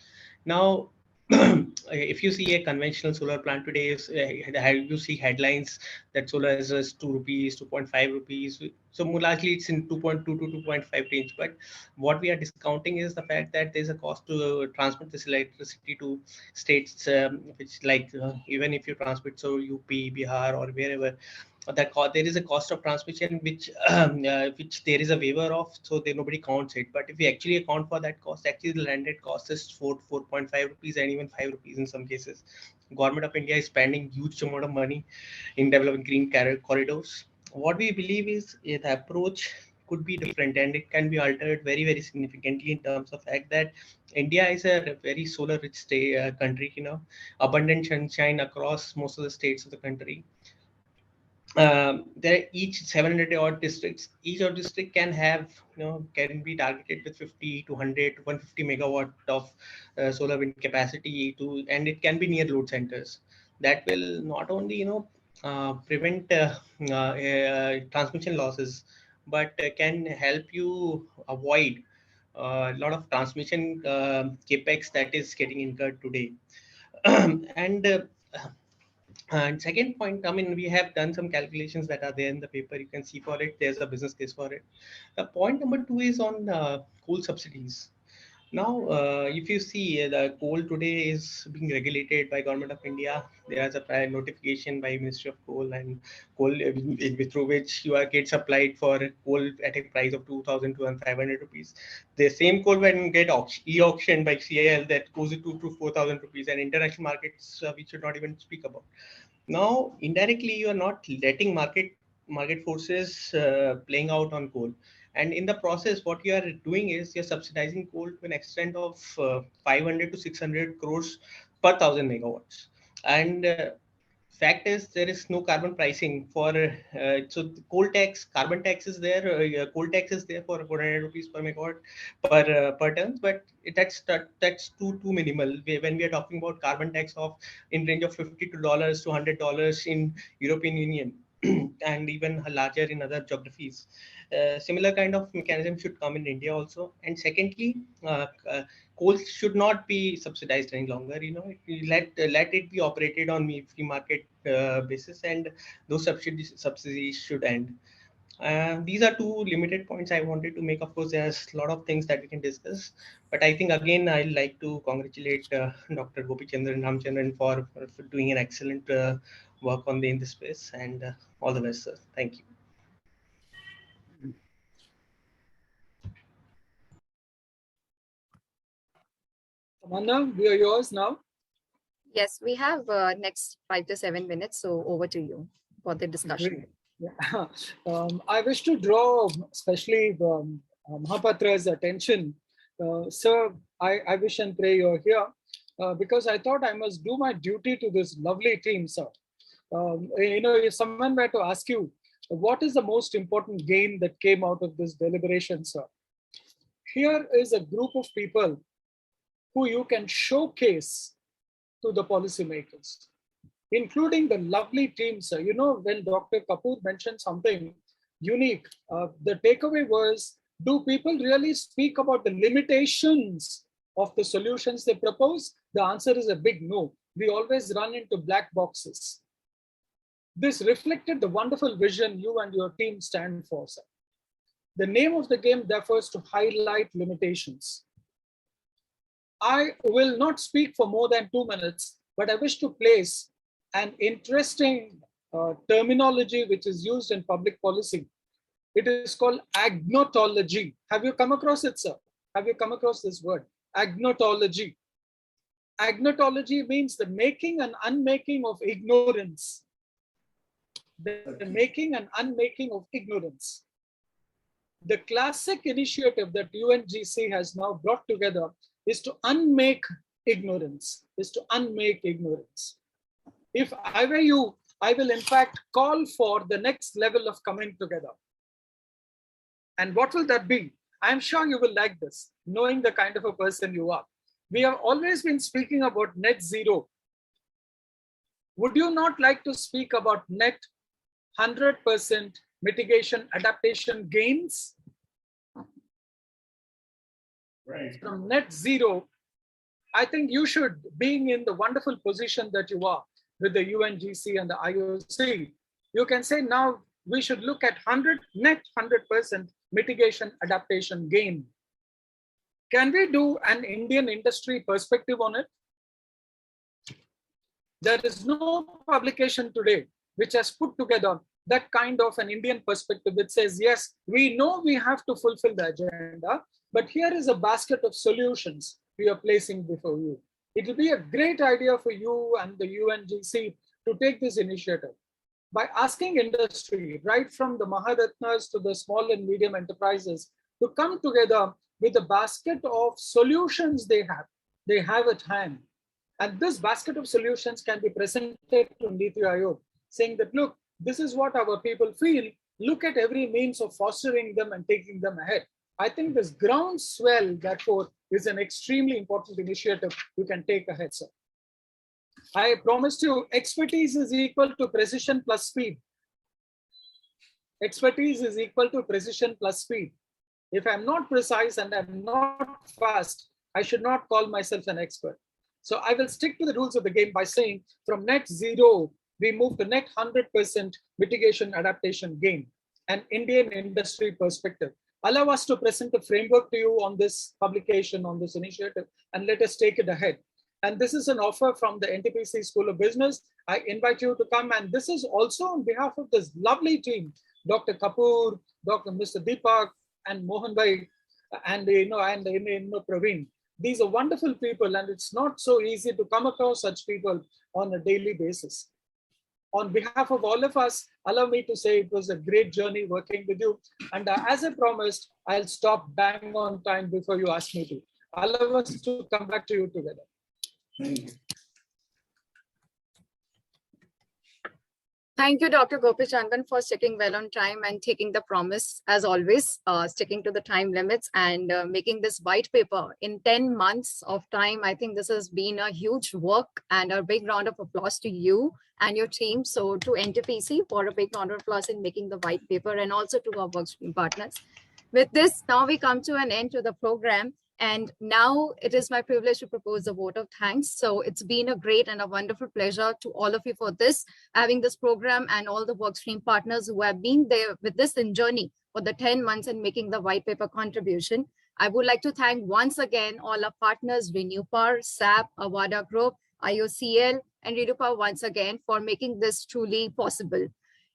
Now, if you see a conventional solar plant today, you see headlines that solar is 2 rupees, 2.5 rupees. So more likely it's in 2.2 to 2.5 range. But what we are discounting is the fact that there's a cost to transmit this electricity to states, which even if you transmit UP, Bihar, or wherever, that there is a cost of transmission which there is a waiver of, so nobody counts it. But if we actually account for that cost, actually the landed cost is 4.5 rupees and even 5 rupees in some cases. Government of India is spending huge amount of money in developing green corridors. What we believe is the approach could be different, and it can be altered very, very significantly in terms of fact that India is a very solar rich country, abundant sunshine across most of the states of the country. There are each 700 odd districts. Each of district can have, can be targeted with 50 to 100 to 150 megawatt of solar wind capacity and it can be near load centers. That will not only, prevent transmission losses, but can help you avoid a lot of transmission capex that is getting incurred today. And second point, I mean, we have done some calculations that are there in the paper. You can see for it, there's a business case for it. Point number 2 is on coal subsidies. Now, if you see the coal today is being regulated by Government of India. There is a prior notification by Ministry of Coal and Coal through which you get supplied for coal at a price of 2,500 rupees. The same coal when get e-auctioned by CIL that goes to 4,000 rupees, and international markets we should not even speak about. Now, indirectly, you are not letting market forces playing out on coal. And in the process, what you are doing is you're subsidizing coal to an extent of 500 to 600 crores per 1,000 megawatts. And fact is there is no carbon pricing for so the coal tax, carbon tax is there, coal tax is there for 400 rupees per megawatt per ton, but that's too minimal when we are talking about carbon tax of in range of $50 to $100 in European Union and even larger in other geographies. Similar kind of mechanism should come in India also. And secondly, coal should not be subsidized any longer. Let it be operated on free market basis, and those subsidies should end. These are two limited points I wanted to make. Of course, there's a lot of things that we can discuss, but I think again I'd like to congratulate Dr. Gopichandran Ramchandran for doing an excellent work in this space, and all the best, sir. Thank you. Amanda, we are yours now. Yes, we have next 5 to 7 minutes. So over to you for the discussion. Yeah. I wish to draw especially Mahapatra's attention. Sir, I wish and pray you're here because I thought I must do my duty to this lovely team, sir. If someone were to ask you, what is the most important gain that came out of this deliberation, sir? Here is a group of people who you can showcase to the policymakers, including the lovely team, sir. When Dr. Kapoor mentioned something unique, the takeaway was, do people really speak about the limitations of the solutions they propose? The answer is a big no. We always run into black boxes. This reflected the wonderful vision you and your team stand for, sir. The name of the game, therefore, is to highlight limitations. I will not speak for more than 2 minutes, but I wish to place an interesting terminology which is used in public policy. It is called agnotology. Have you come across it, sir? Have you come across this word? Agnotology. Agnotology means the making and unmaking of ignorance. The making and unmaking of ignorance. The classic initiative that UNGC has now brought together is to unmake ignorance, If I were you, I will in fact call for the next level of coming together. And what will that be? I'm sure you will like this, knowing the kind of a person you are. We have always been speaking about net zero. Would you not like to speak about net 100% mitigation adaptation gains? Right. From net zero, I think you should, being in the wonderful position that you are with the UNGC and the IOC, you can say now we should look at net 100% mitigation adaptation gain. Can we do an Indian industry perspective on it? There is no publication today which has put together that kind of an Indian perspective which says, yes, we know we have to fulfill the agenda, but here is a basket of solutions we are placing before you. It will be a great idea for you and the UNGC to take this initiative by asking industry, right from the Maharatnas to the small and medium enterprises, to come together with a basket of solutions they have at hand. And this basket of solutions can be presented to Niti Aayog, saying that, look, this is what our people feel. Look at every means of fostering them and taking them ahead. I think this groundswell, therefore, is an extremely important initiative you can take ahead, sir. I promised you, expertise is equal to precision plus speed. Expertise is equal to precision plus speed. If I'm not precise and I'm not fast, I should not call myself an expert. So I will stick to the rules of the game by saying from net zero, we move to net 100% mitigation adaptation gain, an Indian industry perspective. Allow us to present a framework to you on this publication, on this initiative, and let us take it ahead. And this is an offer from the NTPC School of Business. I invite you to come, and this is also on behalf of this lovely team, Dr. Kapoor, Dr. Mr. Deepak, and Mohan Bhai, and Praveen. These are wonderful people, and it's not so easy to come across such people on a daily basis. On behalf of all of us, allow me to say it was a great journey working with you. And as I promised, I'll stop bang on time before you ask me to. Allow us to come back to you together. Thank you. Thank you, Dr. Gopichandan, for sticking well on time and taking the promise, as always, sticking to the time limits and making this white paper in 10 months of time. I think this has been a huge work, and a big round of applause to you and your team. So to NTPC for a big round of applause in making the white paper, and also to our Workstream partners. With this, now we come to an end to the program. And now it is my privilege to propose a vote of thanks. So it's been a great and a wonderful pleasure to all of you for this, having this program, and all the Workstream partners who have been there with this in journey for the 10 months and making the white paper contribution. I would like to thank once again all our partners, Renewpar, SAP, Avada Group, IOCL, and Renewpar once again for making this truly possible.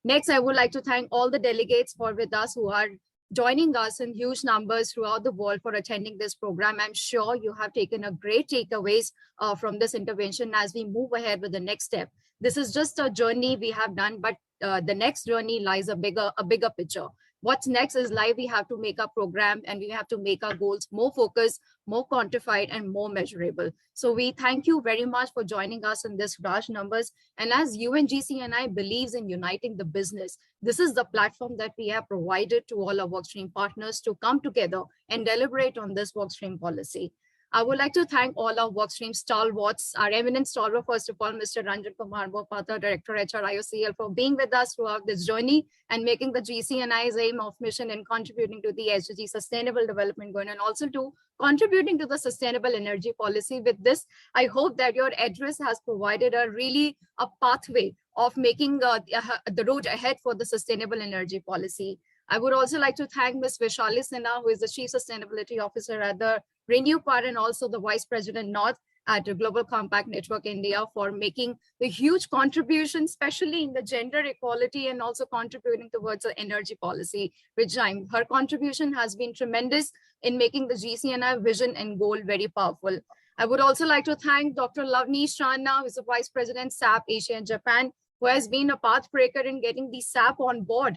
Next, I would like to thank all the delegates for with us who are joining us in huge numbers throughout the world for attending this program. I'm sure you have taken a great takeaways from this intervention as we move ahead with the next step. This is just a journey we have done, but the next journey lies a bigger picture. What's next is live. We have to make our program, and we have to make our goals more focused, more quantified, and more measurable. So we thank you very much for joining us in this large numbers. And as UNGC believes in uniting the business, this is the platform that we have provided to all our Workstream partners to come together and deliberate on this Workstream policy. I would like to thank all our Workstream stalwarts, our eminent stalwart, first of all, Mr. Ranjan Kumar Bopata, Director HR IOCL, for being with us throughout this journey and making the GCNI's aim of mission and contributing to the SDG sustainable development goal, and also to contributing to the sustainable energy policy. With this, I hope that your address has provided a pathway of making the road ahead for the sustainable energy policy. I would also like to thank Ms. Vishali Sinha, who is the Chief Sustainability Officer at the Renewpar and also the Vice President North at the Global Compact Network India, for making the huge contribution, especially in the gender equality, and also contributing towards the energy policy, which her contribution has been tremendous in making the GCNI vision and goal very powerful. I would also like to thank Dr. Lavneesh Rana, who is the Vice President, SAP Asia and Japan, who has been a path breaker in getting the SAP on board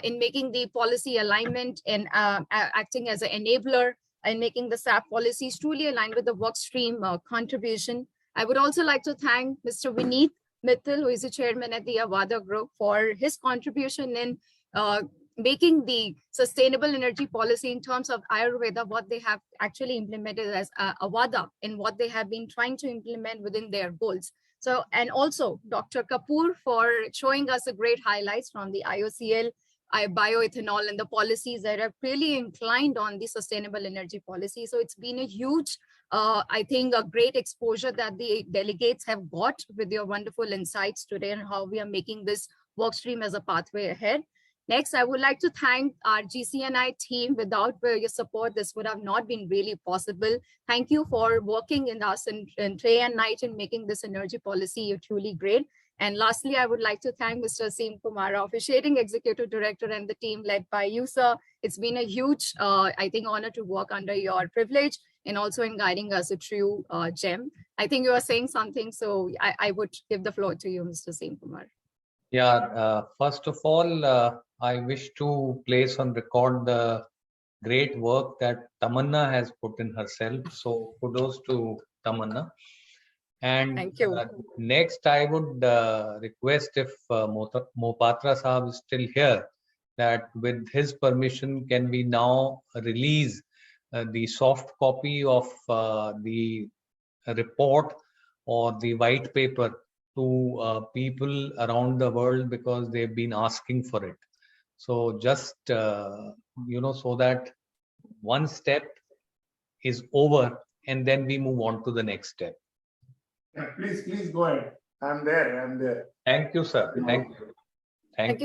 in making the policy alignment and acting as an enabler and making the SAP policies truly aligned with the Workstream contribution. I would also like to thank Mr. Vineet Mittal, who is the chairman at the Avada Group, for his contribution in making the sustainable energy policy in terms of Ayurveda, what they have actually implemented as Avada and what they have been trying to implement within their goals. So, and also Dr. Kapoor for showing us a great highlights from the IOCL, bioethanol, and the policies that are really inclined on the sustainable energy policy. So it's been a huge, I think, a great exposure that the delegates have got with your wonderful insights today and how we are making this Workstream as a pathway ahead. Next, I would like to thank our GCNI team. Without your support, this would have not been really possible. Thank you for working in us and day and night in making this energy policy truly great. And lastly, I would like to thank Mr. Aseem Kumar, officiating Executive Director, and the team led by you, sir. It's been a huge, I think, honor to work under your privilege and also in guiding us a true gem. I think you are saying something, so I would give the floor to you, Mr. Aseem Kumar. Yeah, first of all, I wish to place on record the great work that Tamanna has put in herself. So kudos to Tamanna. And Thank you. Next, I would request if Mohapatra Sahab is still here, that with his permission, can we now release the soft copy of the report or the white paper to people around the world, because they've been asking for it. So just, so that one step is over and then we move on to the next step. Yeah, please go ahead. I'm there. Thank you, sir. Thank you. Thank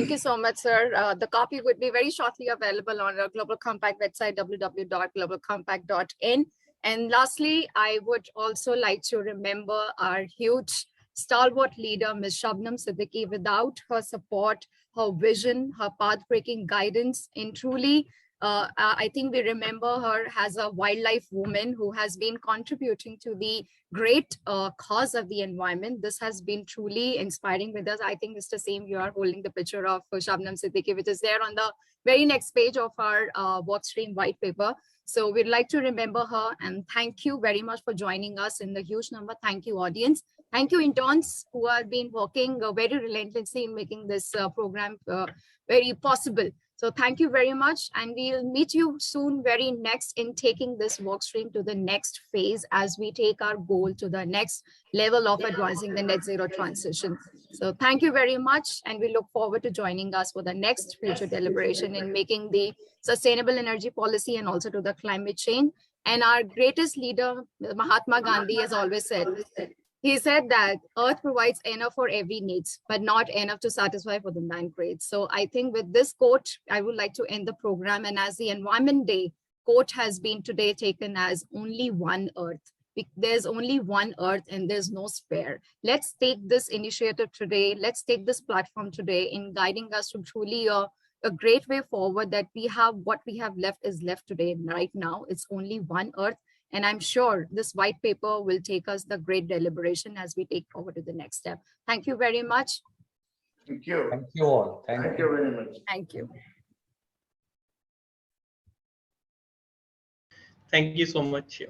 you so much, sir. The copy would be very shortly available on our Global Compact website, www.globalcompact.in. And lastly, I would also like to remember our huge stalwart leader, Ms. Shabnam Siddiqui. Without her support, her vision, her path-breaking guidance, and truly, I think we remember her as a wildlife woman who has been contributing to the great cause of the environment. This has been truly inspiring with us. I think, Mr. Aseem, you are holding the picture of Shabnam Siddiqui, which is there on the very next page of our Workstream white paper. So we'd like to remember her, and thank you very much for joining us in the huge number. Thank you, audience. Thank you, interns, who have been working very relentlessly in making this program very possible. So thank you very much, and we'll meet you soon very next in taking this workstream to the next phase as we take our goal to the next level of advancing the net zero transition. So thank you very much, and we look forward to joining us for the next future deliberation in making the sustainable energy policy and also to the climate change. And our greatest leader, Mahatma Gandhi, has always said, he said that Earth provides enough for every needs, but not enough to satisfy for the 9 grades. So I think with this quote, I would like to end the program. And as the Environment Day quote has been today taken as only one Earth. There's only one Earth and there's no spare. Let's take this initiative today. Let's take this platform today in guiding us to truly a great way forward, that we have what we have left is left today. Right now, it's only one Earth. And I'm sure this white paper will take us the great deliberation as we take forward to the next step. Thank you very much. Thank you. Thank you all. Thank you very much. Thank you. Thank you so much.